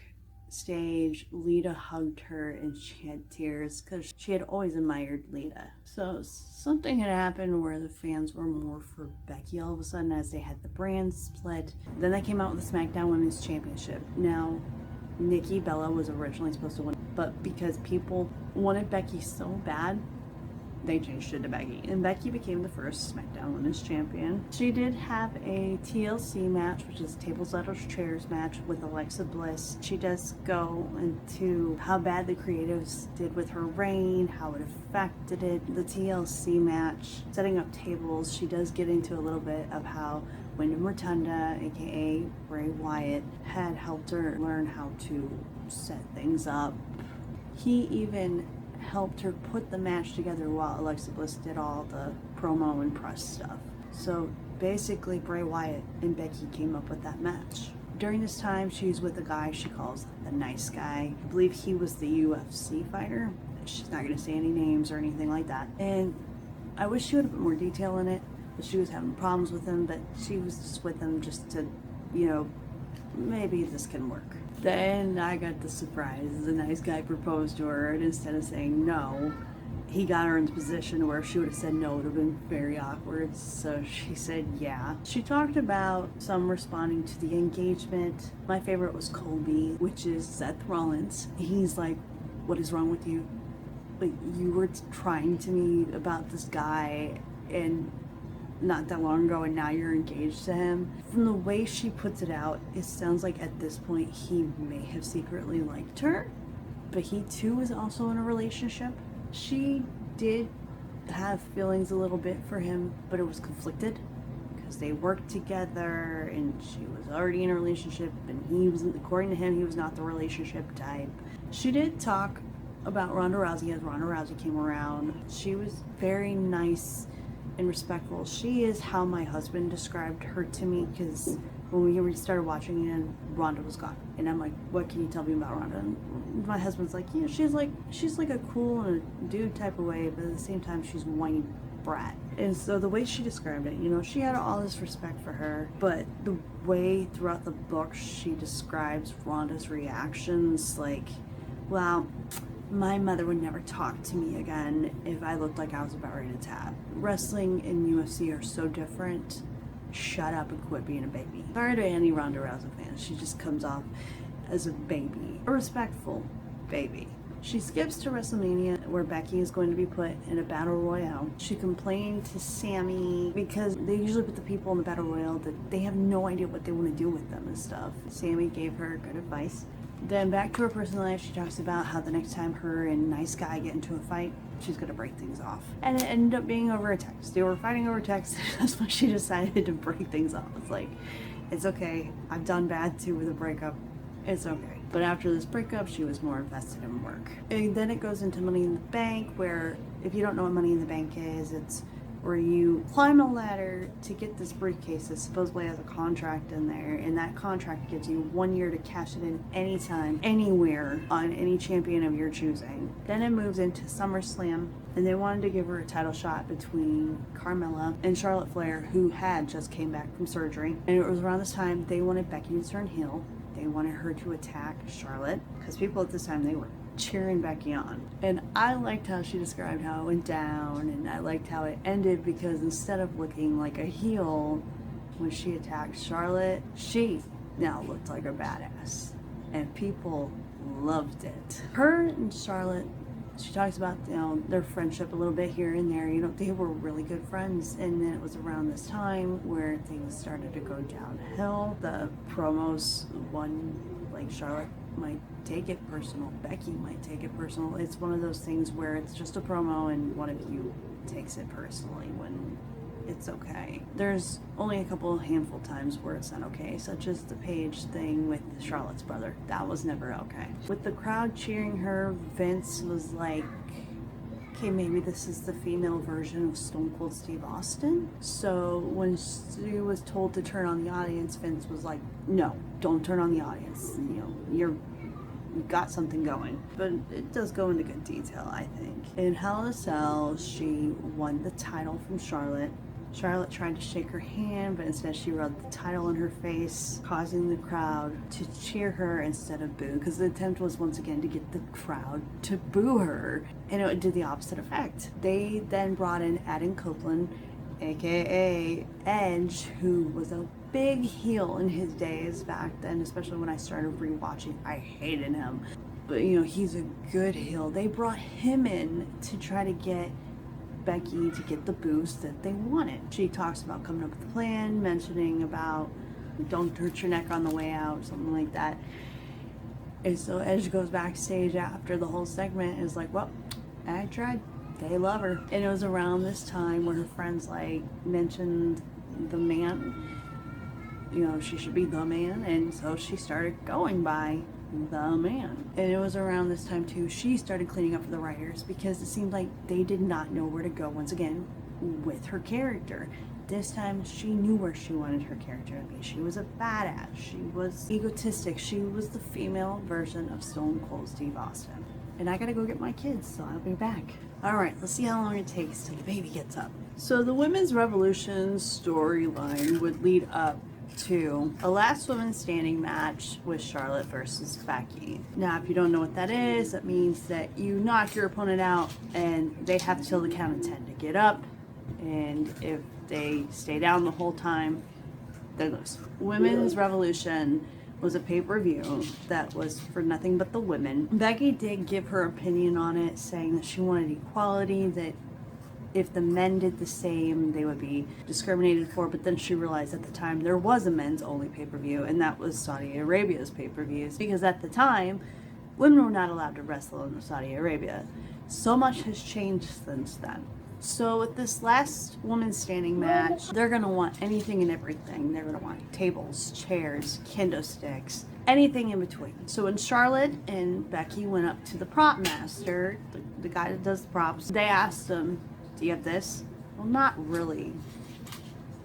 S1: stage, Lita hugged her and she had tears because she had always admired Lita. So something had happened where the fans were more for Becky all of a sudden as they had the brand split. Then they came out with the SmackDown Women's Championship. Now, Nikki Bella was originally supposed to win, but because people wanted Becky so bad, they changed it to Becky. And Becky became the first SmackDown Women's Champion. She did have a TLC match, which is Tables, Ladders, Chairs match with Alexa Bliss. She does go into how bad the creatives did with her reign, how it affected it. The TLC match, setting up tables, she does get into a little bit of how Wyndham Rotunda, aka Bray Wyatt, had helped her learn how to set things up. He even helped her put the match together while Alexa Bliss did all the promo and press stuff. So basically Bray Wyatt and Becky came up with that match. During this time, she's with a guy she calls the nice guy. I believe he was the UFC fighter. She's not going to say any names or anything like that. And I wish she would have put more detail in it, but she was having problems with him, but she was just with him just to, maybe this can work. Then I got the surprise. The nice guy proposed to her, and instead of saying no, he got her in the position where she would have said no. It would have been very awkward. So she said yeah. She talked about some responding to the engagement. My favorite was Colby, which is Seth Rollins. He's like, "What is wrong with you? Like, you were trying to me about this guy and not that long ago, and now you're engaged to him." From the way she puts it out, it sounds like at this point he may have secretly liked her, but he too is also in a relationship. She did have feelings a little bit for him, but it was conflicted because they worked together and she was already in a relationship, and he was, according to him, he was not the relationship type. She did talk about Ronda Rousey as Ronda Rousey came around. She was very nice and respectful. She is how my husband described her to me, because when we started watching it, Ronda was gone, and I'm like, "What can you tell me about Ronda?" And my husband's like, "Yeah, she's like a cool and a dude type of way, but at the same time she's whiny brat. And so the way she described it, you know, she had all this respect for her, but the way throughout the book she describes Ronda's reactions, like, well, my mother would never talk to me again if I looked like I was about ready to tap. Wrestling and UFC are so different. Shut up and quit being a baby. Sorry to any Ronda Rousey fans, she just comes off as a baby, a respectful baby. She skips to WrestleMania where Becky is going to be put in a battle royale. She complained to Sammy because they usually put the people in the battle royale that they have no idea what they want to do with them and stuff. Sammy gave her good advice. Then back to her personal life, she talks about how the next time her and Nice Guy get into a fight, she's going to break things off. And it ended up being over a text. They were fighting over text. That's why she decided to break things off. It's like, it's okay. I've done bad too with a breakup. It's okay. But after this breakup, she was more invested in work. And then it goes into Money in the Bank, where if you don't know what Money in the Bank is, it's where you climb a ladder to get this briefcase that supposedly has a contract in there, and that contract gives you 1 year to cash it in anytime, anywhere, on any champion of your choosing. Then it moves into SummerSlam, and they wanted to give her a title shot between Carmella and Charlotte Flair, who had just came back from surgery. And it was around this time they wanted Becky to turn heel. They wanted her to attack Charlotte, because people at this time, they were cheering Becky on. And I liked how she described how it went down, and I liked how it ended, because instead of looking like a heel when she attacked Charlotte, she now looked like a badass, and people loved it. Her and Charlotte, she talks about, you know, their friendship a little bit here and there. You know, they were really good friends, and then it was around this time where things started to go downhill. The promos, one, like, Charlotte might take it personal, Becky might take it personal. It's one of those things where it's just a promo and one of you takes it personally when it's okay. There's only a couple handful times where it's not okay, such as the Paige thing with Charlotte's brother. That was never okay. With the crowd cheering her, Vince was like, okay, maybe this is the female version of Stone Cold Steve Austin. So when she was told to turn on the audience, Vince was like, no, don't turn on the audience. You know, you've got something going. But it does go into good detail, I think. In Hell in a Cell, she won the title from Charlotte. Charlotte tried to shake her hand, but instead she rubbed the title in her face, causing the crowd to cheer her instead of boo, because the attempt was once again to get the crowd to boo her, and it did the opposite effect. They then brought in Adam Copeland, aka Edge, who was a big heel in his days back then, especially when I started rewatching. I hated him, but you know, he's a good heel. They brought him in to try to get Becky to get the boost that they wanted. She talks about coming up with a plan, mentioning about don't hurt your neck on the way out, something like that. And so Edge goes backstage after the whole segment and is like, well, I tried. They love her. And it was around this time where her friends like mentioned the man, you know, she should be the man, and so she started going by the man. And it was around this time too she started cleaning up for the writers, because it seemed like they did not know where to go once again with her character. This time she knew where she wanted her character to be. She was a badass, she was egotistic, she was the female version of Stone Cold Steve Austin. And I gotta go get my kids, so I'll be back. Alright, let's see how long it takes till the baby gets up. So the Women's Revolution storyline would lead up to a last woman standing match with Charlotte versus Becky. Now, if you don't know what that is, that means that you knock your opponent out and they have till the count of 10 to get up, and if they stay down the whole time, they lose. Women's Revolution was a pay-per-view that was for nothing but the women. Becky did give her opinion on it, saying that she wanted equality, that if the men did the same, they would be discriminated for. But then she realized at the time there was a men's only pay-per-view, and that was Saudi Arabia's pay-per-views, because at the time women were not allowed to wrestle in Saudi Arabia. So much has changed since then. So with this last woman standing match, they're gonna want anything and everything. They're gonna want tables, chairs, kendo sticks, anything in between. So when Charlotte and Becky went up to the prop master, the guy that does the props, they asked him, do you have this? Well, not really.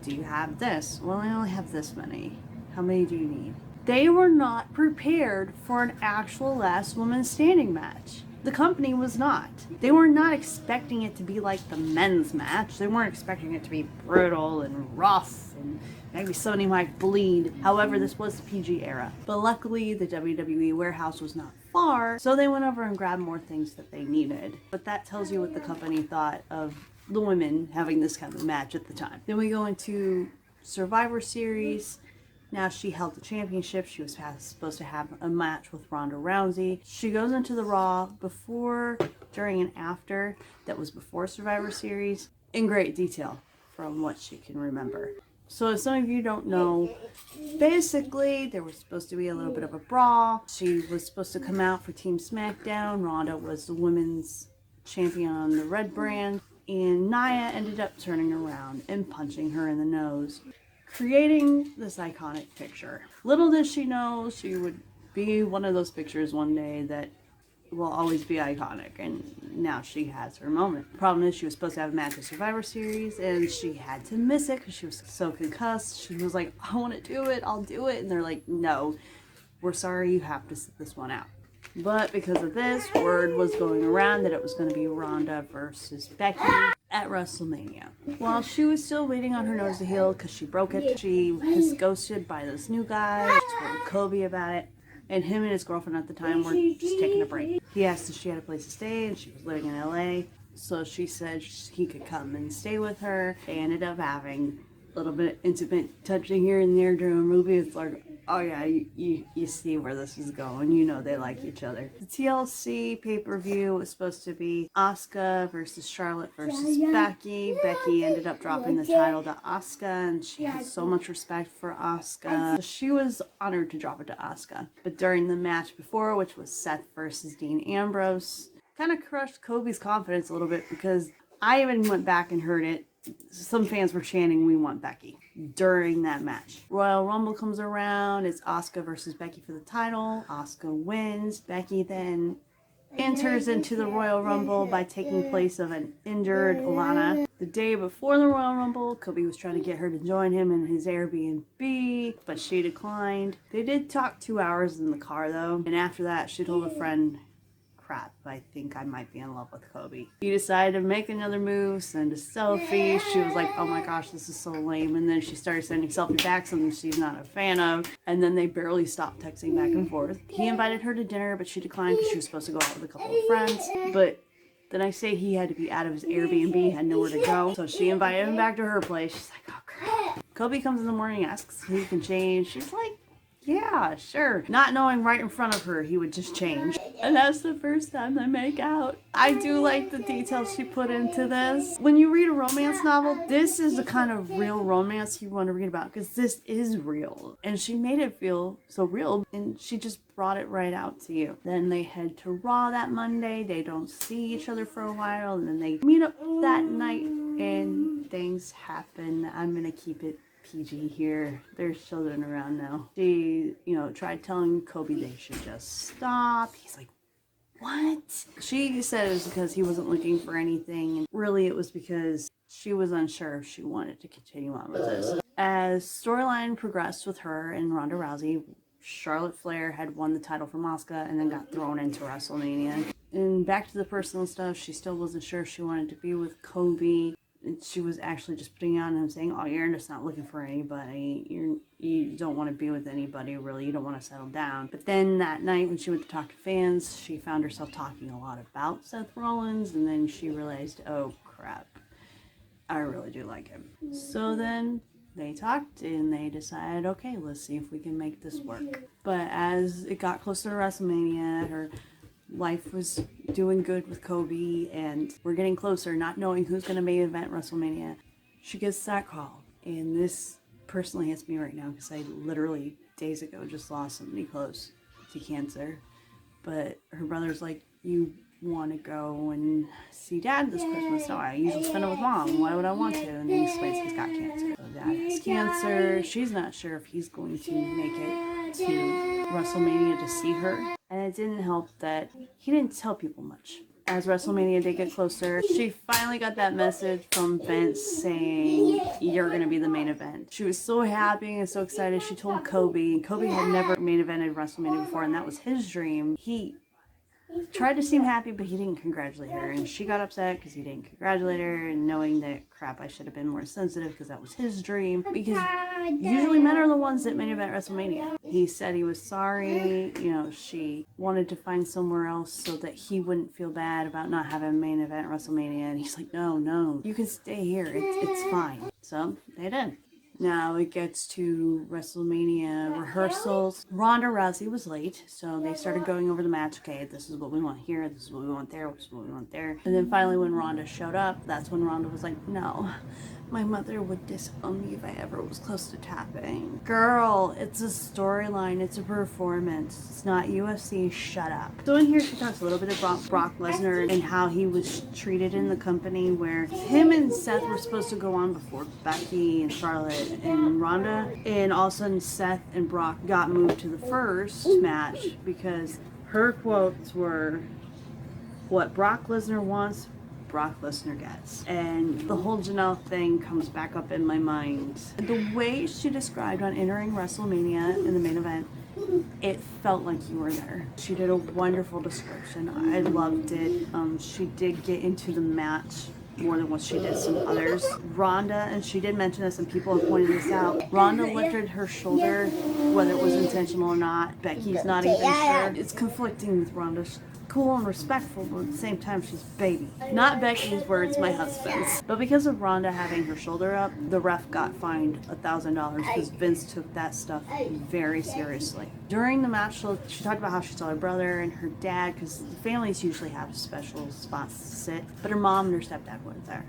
S1: Do you have this? Well, I only have this many. How many do you need? They were not prepared for an actual last woman standing match. The company was not. They were not expecting it to be like the men's match. They weren't expecting it to be brutal and rough and maybe somebody might bleed. However, this was the PG era. But luckily, the WWE warehouse was not far, so they went over and grabbed more things that they needed. But that tells you what the company thought of the women having this kind of match at the time. Then we go into Survivor Series. Now she held the championship. She was supposed to have a match with Ronda Rousey. She goes into the Raw before, during, and after. That was before Survivor Series in great detail from what she can remember. So if some of you don't know, basically there was supposed to be a little bit of a brawl. She was supposed to come out for Team SmackDown. Ronda was the women's champion on the Red brand. And Nia ended up turning around and punching her in the nose, creating this iconic picture. Little did she know she would be one of those pictures one day that will always be iconic, and now she has her moment. The problem is she was supposed to have a match at Survivor Series, and she had to miss it because she was so concussed. She was like, I want to do it, I'll do it. And they're like, no, we're sorry, you have to sit this one out. But because of this, word was going around that it was going to be Ronda versus Becky at WrestleMania. While she was still waiting on her nose to heal because she broke it, she was ghosted by this new guy. She told Kobe about it, and him and his girlfriend at the time were just taking a break. He asked if she had a place to stay, and she was living in LA, so she said he could come and stay with her. They ended up having a little bit intimate touching here and there during a movie. It's like, oh yeah, you see where this is going. You know they like each other. The TLC pay-per-view was supposed to be Asuka versus Charlotte versus Becky. Becky ended up dropping the title to Asuka, and she had so much respect for Asuka. She was honored to drop it to Asuka. But during the match before, which was Seth versus Dean Ambrose, kind of crushed Kobe's confidence a little bit, because I even went back and heard it. Some fans were chanting, we want Becky, during that match. Royal Rumble comes around. It's Asuka versus Becky for the title. Asuka wins. Becky then enters into the Royal Rumble by taking place of an injured Lana. The day before the Royal Rumble, Kobe was trying to get her to join him in his Airbnb, but she declined. They did talk 2 hours in the car though, and after that she told a friend, crap, I think I might be in love with Kobe. He decided to make another move, send a selfie. She was like, oh my gosh, this is so lame. And then she started sending selfie back, something she's not a fan of. And then they barely stopped texting back and forth. He invited her to dinner, but she declined because she was supposed to go out with a couple of friends. But the next day he had to be out of his Airbnb, had nowhere to go. So she invited him back to her place. She's like, oh crap. Kobe comes in the morning, asks if he can change. She's like, yeah, sure. Not knowing right in front of her he would just change. And that's the first time they make out. I do like the details she put into this. When you read a romance novel, this is the kind of real romance you want to read about, because this is real. And she made it feel so real, and she just brought it right out to you. Then they head to Raw that Monday. They don't see each other for a while, and then they meet up that night, and things happen. I'm gonna keep it PG here. There's children around now. She, tried telling Kobe they should just stop. He's like, what? She said it was because he wasn't looking for anything, and really it was because she was unsure if she wanted to continue on with this. As storyline progressed with her and Ronda Rousey, Charlotte Flair had won the title from Asuka and then got thrown into WrestleMania. And back to the personal stuff, she still wasn't sure if she wanted to be with Kobe. She was actually just putting on him saying, oh, you're just not looking for anybody. You don't want to be with anybody, really. You don't want to settle down. But then that night when she went to talk to fans, she found herself talking a lot about Seth Rollins. And then she realized, oh, crap. I really do like him. So then they talked and they decided, okay, let's see if we can make this work. But as it got closer to WrestleMania, her life was doing good with Kobe, and we're getting closer, not knowing who's going to main event WrestleMania. She gets that call, and this personally hits me right now because I literally days ago just lost somebody close to cancer. But her brother's like, you want to go and see Dad this Christmas? No, I usually spend it with Mom. Why would I want to? And he's got cancer. So Dad has cancer. She's not sure if he's going to make it to WrestleMania to see her. And it didn't help that he didn't tell people much. As WrestleMania did get closer, she finally got that message from Vince saying, you're going to be the main event. She was so happy and so excited. She told Kobe. Kobe had never main evented WrestleMania before, and that was his dream. He tried to seem happy, but he didn't congratulate her, and she got upset because he didn't congratulate her, and knowing that, crap, I should have been more sensitive because that was his dream, because usually men are the ones that main event WrestleMania. He said he was sorry, you know, she wanted to find somewhere else so that he wouldn't feel bad about not having a main event WrestleMania, and he's like, no, you can stay here, it's fine. So, they did. Now it gets to WrestleMania rehearsals. Ronda Rousey was late, so they started going over the match. Okay, this is what we want here, this is what we want there, this is what we want there. And then finally when Ronda showed up, that's when Ronda was like, no, my mother would disown me if I ever was close to tapping. Girl, it's a storyline, it's a performance. It's not UFC, shut up. So in here she talks a little bit about Brock Lesnar and how he was treated in the company, where him and Seth were supposed to go on before Becky and Charlotte and Ronda, and all of a sudden Seth and Brock got moved to the first match because her quotes were, what Brock Lesnar wants, Brock Lesnar gets. And the whole Janelle thing comes back up in my mind. The way she described on entering WrestleMania in the main event, it felt like you were there. She did a wonderful description. I loved it. She did get into the match more than what she did some others. Ronda, and she did mention this and people have pointed this out, Ronda lifted her shoulder, whether it was intentional or not. Becky's not even sure. It's conflicting with Ronda. She's cool and respectful, but at the same time she's baby. Not Becky's words, my husband's. But because of Ronda having her shoulder up, the ref got fined $1,000 because Vince took that stuff very seriously. During the match, she talked about how she saw her brother and her dad, because families usually have special spots to sit, but her mom and her stepdad weren't there.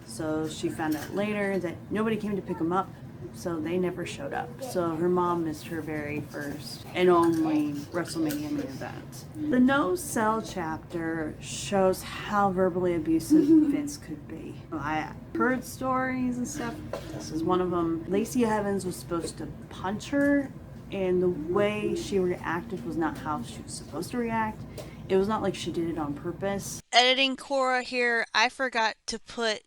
S1: So she found out later that nobody came to pick them up, so they never showed up. So her mom missed her very first and only WrestleMania main event. The No Cell chapter shows how verbally abusive Vince could be. I heard stories and stuff. This is one of them. Lacey Evans was supposed to punch her, and the way she reacted was not how she was supposed to react. It was not like she did it on purpose.
S2: Editing Cora here, I forgot to put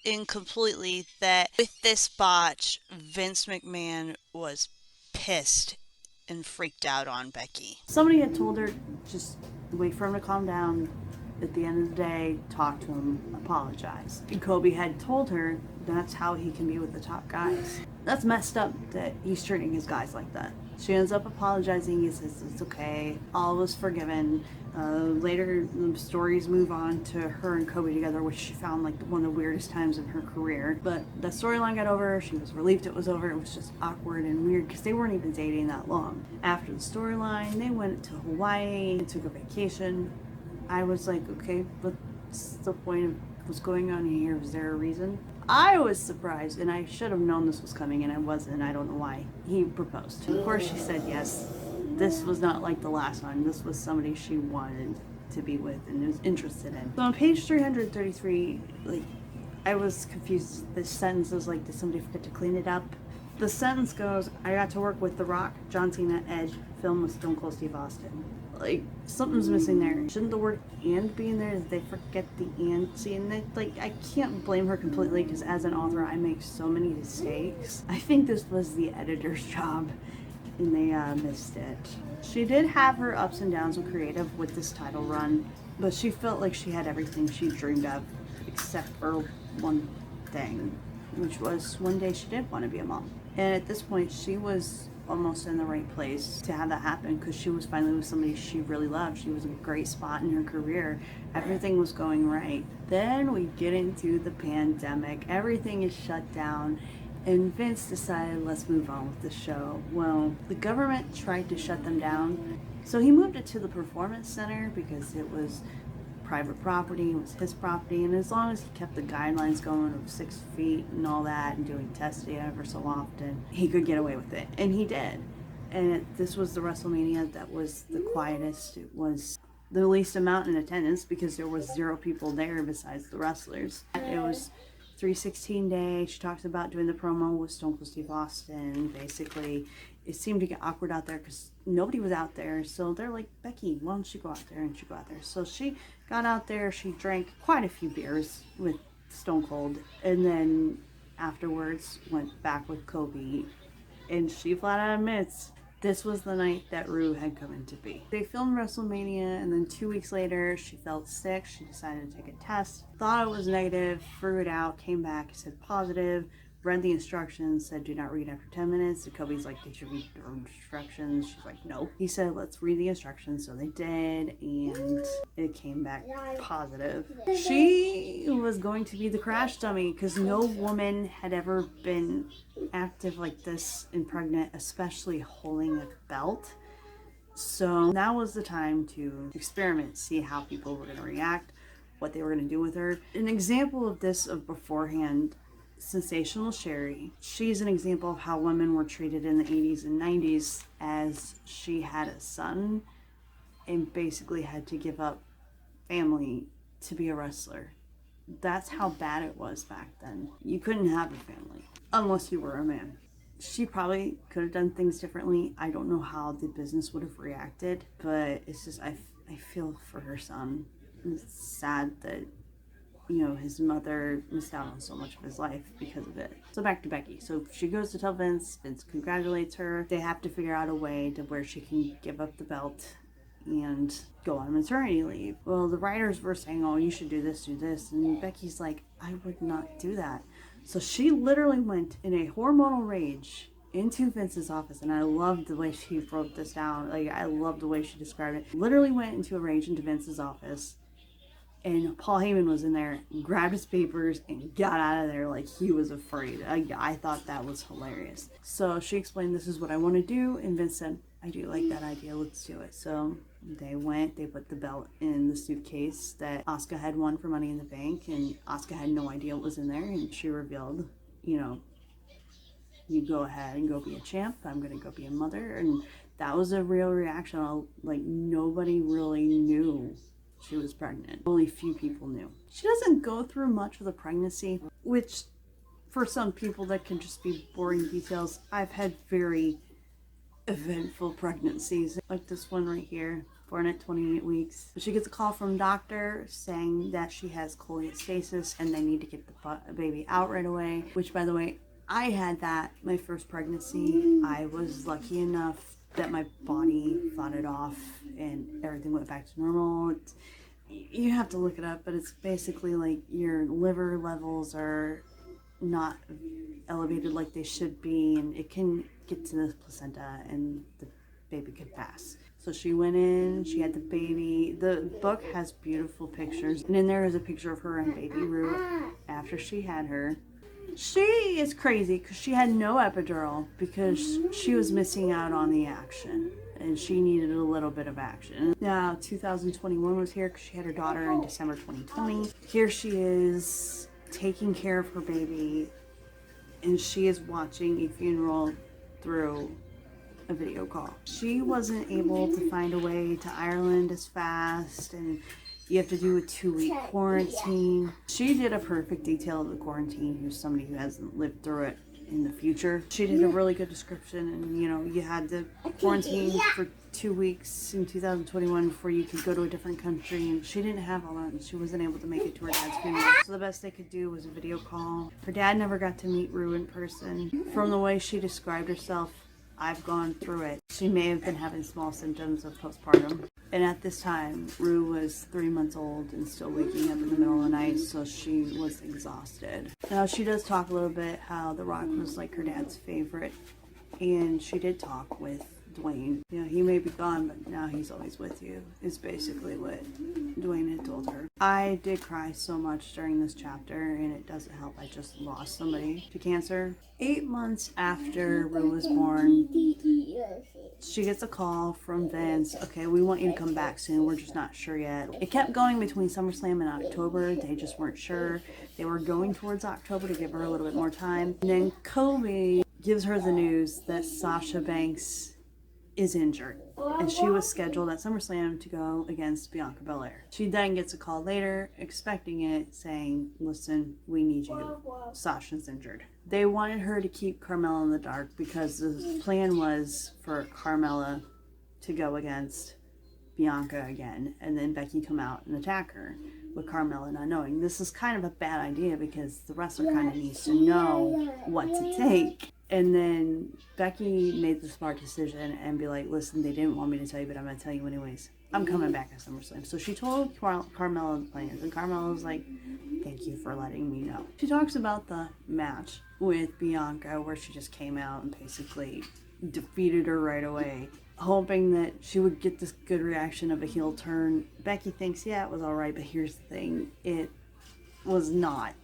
S2: in completely that with this botch, Vince McMahon was pissed and freaked out on Becky.
S1: Somebody had told her, just wait for him to calm down. At the end of the day, talk to him, apologize. And Kobe had told her that's how he can be with the top guys. That's messed up that he's treating his guys like that. She ends up apologizing. He says it's okay, all was forgiven. Later, the stories move on to her and Kobe together, which she found like one of the weirdest times in her career. But the storyline got over. She was relieved it was over. It was just awkward and weird because they weren't even dating that long. After the storyline, they went to Hawaii and took a vacation. I was like, okay, what's the point of what's going on here? Was there a reason? I was surprised, and I should have known this was coming, and I wasn't. I don't know why. He proposed. Of course, she said yes. This was not like the last one. This was somebody she wanted to be with and was interested in. So on page 333, like, I was confused. This sentence is like, did somebody forget to clean it up? The sentence goes, I got to work with The Rock, John Cena, Edge, film with Stone Cold Steve Austin. Like, something's missing there. Shouldn't the word and be in there? Did they forget the and? See, and they, like, I can't blame her completely because as an author, I make so many mistakes. I think this was the editor's job and they missed it. She did have her ups and downs with creative with this title run, but she felt like she had everything she dreamed of except for one thing, which was one day she did want to be a mom. And at this point, she was almost in the right place to have that happen because she was finally with somebody she really loved. She was in a great spot in her career. Everything was going right. Then we get into the pandemic. Everything is shut down. And Vince decided, let's move on with the show. Well, the government tried to shut them down. So he moved it to the Performance Center because it was private property, it was his property, and as long as he kept the guidelines going of 6 feet and all that and doing testing ever so often, he could get away with it. And he did. And this was the WrestleMania that was the quietest. It was the least amount in attendance because there was 0 people there besides the wrestlers. It was 316 day. She talks about doing the promo with Stone Cold Steve Austin. Basically, it seemed to get awkward out there because nobody was out there. So they're like, Becky, why don't you go out there? And she go out there. So she got out there. She drank quite a few beers with Stone Cold. And then afterwards went back with Kobe. And she flat out admits This was the night that Rue had come into be. They filmed WrestleMania, and then 2 weeks later, she felt sick. She decided to take a test. Thought it was negative, threw it out, came back, said positive, read the instructions, said do not read after 10 minutes. And Kobe's like, did you read your instructions? She's like, no. He said, let's read the instructions. So they did, and it came back positive. She was going to be the crash dummy because no woman had ever been active like this and pregnant, especially holding a belt. So now was the time to experiment, see how people were going to react, what they were going to do with her. An example of this of beforehand, Sensational Sherry. She's an example of how women were treated in the 80s and 90s, as she had a son and basically had to give up family to be a wrestler. That's how bad it was back then. You couldn't have a family unless you were a man. She probably could have done things differently. I don't know how the business would have reacted, but it's just, I feel for her son. It's sad that, you know, his mother missed out on so much of his life because of it. So back to Becky. So she goes to tell Vince. Vince congratulates her. They have to figure out a way to where she can give up the belt and go on maternity leave. Well, the writers were saying, oh, you should do this. And Becky's like, I would not do that. So she literally went in a hormonal rage into Vince's office, and I loved the way she broke this down. Like, I loved the way she described it. Literally went into a rage into Vince's office, and Paul Heyman was in there, grabbed his papers, and got out of there like he was afraid. I thought that was hilarious. So she explained, this is what I want to do, and Vince said, I do like that idea, let's do it. So they went, they put the belt in the suitcase that Asuka had won for Money in the Bank, and Asuka had no idea what was in there, and she revealed, you know, you go ahead and go be a champ, I'm going to go be a mother. And that was a real reaction. Like, nobody really knew she was pregnant. Only few people knew. She doesn't go through much of the pregnancy, which for some people that can just be boring details. I've had very eventful pregnancies, like this one right here, born at 28 weeks. She gets a call from a doctor saying that she has cholestasis and they need to get the baby out right away, which, by the way, I had that my first pregnancy. I was lucky enough that my body fought it off and everything went back to normal. You have to look it up, but it's basically like your liver levels are not elevated like they should be, and it can get to the placenta and the baby could pass. So she went in, she had the baby. The book has beautiful pictures, and in there is a picture of her and baby Ruth after she had her. She is crazy because she had no epidural because she was missing out on the action and she needed a little bit of action. Now 2021 was here because she had her daughter in December 2020. Here she is taking care of her baby, and she is watching a funeral through a video call. She wasn't able to find a way to Ireland as fast, and you have to do a 2-week quarantine. She did a perfect detail of the quarantine, who's somebody who hasn't lived through it in the future. She did a really good description, and you know, you had to quarantine for 2 weeks in 2021 before you could go to a different country, and she didn't have all that, and she wasn't able to make it to her dad's funeral. So the best they could do was a video call. Her dad never got to meet Rue in person. From the way she described herself, I've gone through it. She may have been having small symptoms of postpartum. And at this time, Rue was 3 months old and still waking up in the middle of the night, so she was exhausted. Now, she does talk a little bit how The Rock was like her dad's favorite, and she did talk with Dwayne. You know, he may be gone, but now he's always with you, is basically what Dwayne had told her. I did cry so much during this chapter, and it doesn't help. I just lost somebody to cancer. 8 months after Rue was born, she gets a call from Vince. Okay, we want you to come back soon. We're just not sure yet. It kept going between SummerSlam and October. They just weren't sure. They were going towards October to give her a little bit more time. And then Kobe gives her the news that Sasha Banks is injured, and she was scheduled at SummerSlam to go against Bianca Belair. She then gets a call later, expecting it, saying, listen, we need you. Sasha's injured. They wanted her to keep Carmella in the dark because the plan was for Carmella to go against Bianca again, and then Becky come out and attack her with Carmella not knowing. This is kind of a bad idea because the wrestler kind of needs to know what to take. And then Becky made the smart decision and be like, listen, they didn't want me to tell you, but I'm going to tell you anyways. I'm coming back at SummerSlam. So she told Carmella the plans, and Carmella was like, thank you for letting me know. She talks about the match with Bianca where she just came out and basically defeated her right away, hoping that she would get this good reaction of a heel turn. Becky thinks, yeah, it was alright, but here's the thing. It was not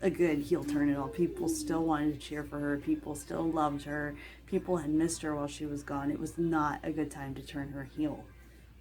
S1: a good heel turn at all. People still wanted to cheer for her. People still loved her. People had missed her while she was gone. It was not a good time to turn her heel.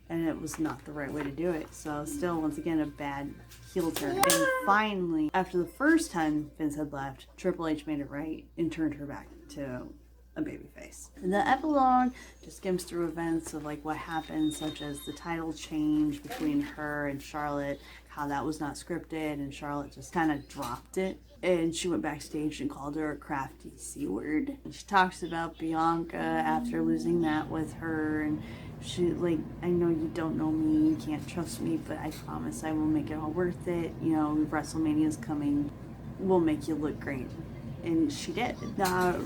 S1: And it was not the right way to do it. So still, once again, a bad heel turn. And finally, after the first time Vince had left, Triple H made it right and turned her back to a babyface. And the epilogue just skims through events of like what happened, such as the title change between her and Charlotte, how that was not scripted, and Charlotte just kind of dropped it. And she went backstage and called her a crafty C-word. And she talks about Bianca after losing that with her, and she like, I know you don't know me, you can't trust me, but I promise I will make it all worth it. You know, WrestleMania's coming, we'll make you look great. And she did.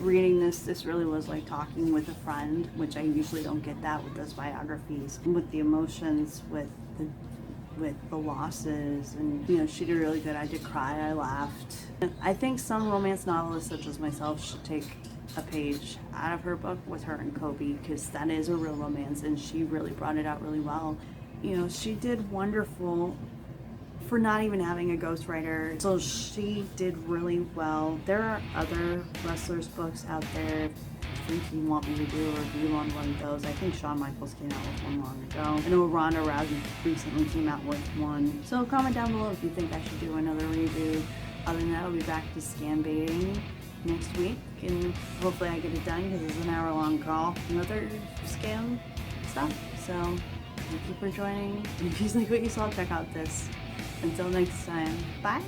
S1: Reading this really was like talking with a friend, which I usually don't get that with those biographies. With the emotions, with the losses, and you know, she did really good. I did cry, I laughed. I think some romance novelists such as myself should take a page out of her book with her and Kobe, because that is a real romance and she really brought it out really well. You know, she did wonderful for not even having a ghostwriter, so she did really well. There are other wrestlers' books out there. If you want me to do a review on one of those, I think Shawn Michaels came out with one long ago. I know Ronda Rousey recently came out with one. So comment down below if you think I should do another review. Other than that, I'll be back to scan baiting next week, and hopefully I get it done because it's an hour-long call and other scam stuff. So thank you for joining. If you like what you saw, check out this. Until next time, bye!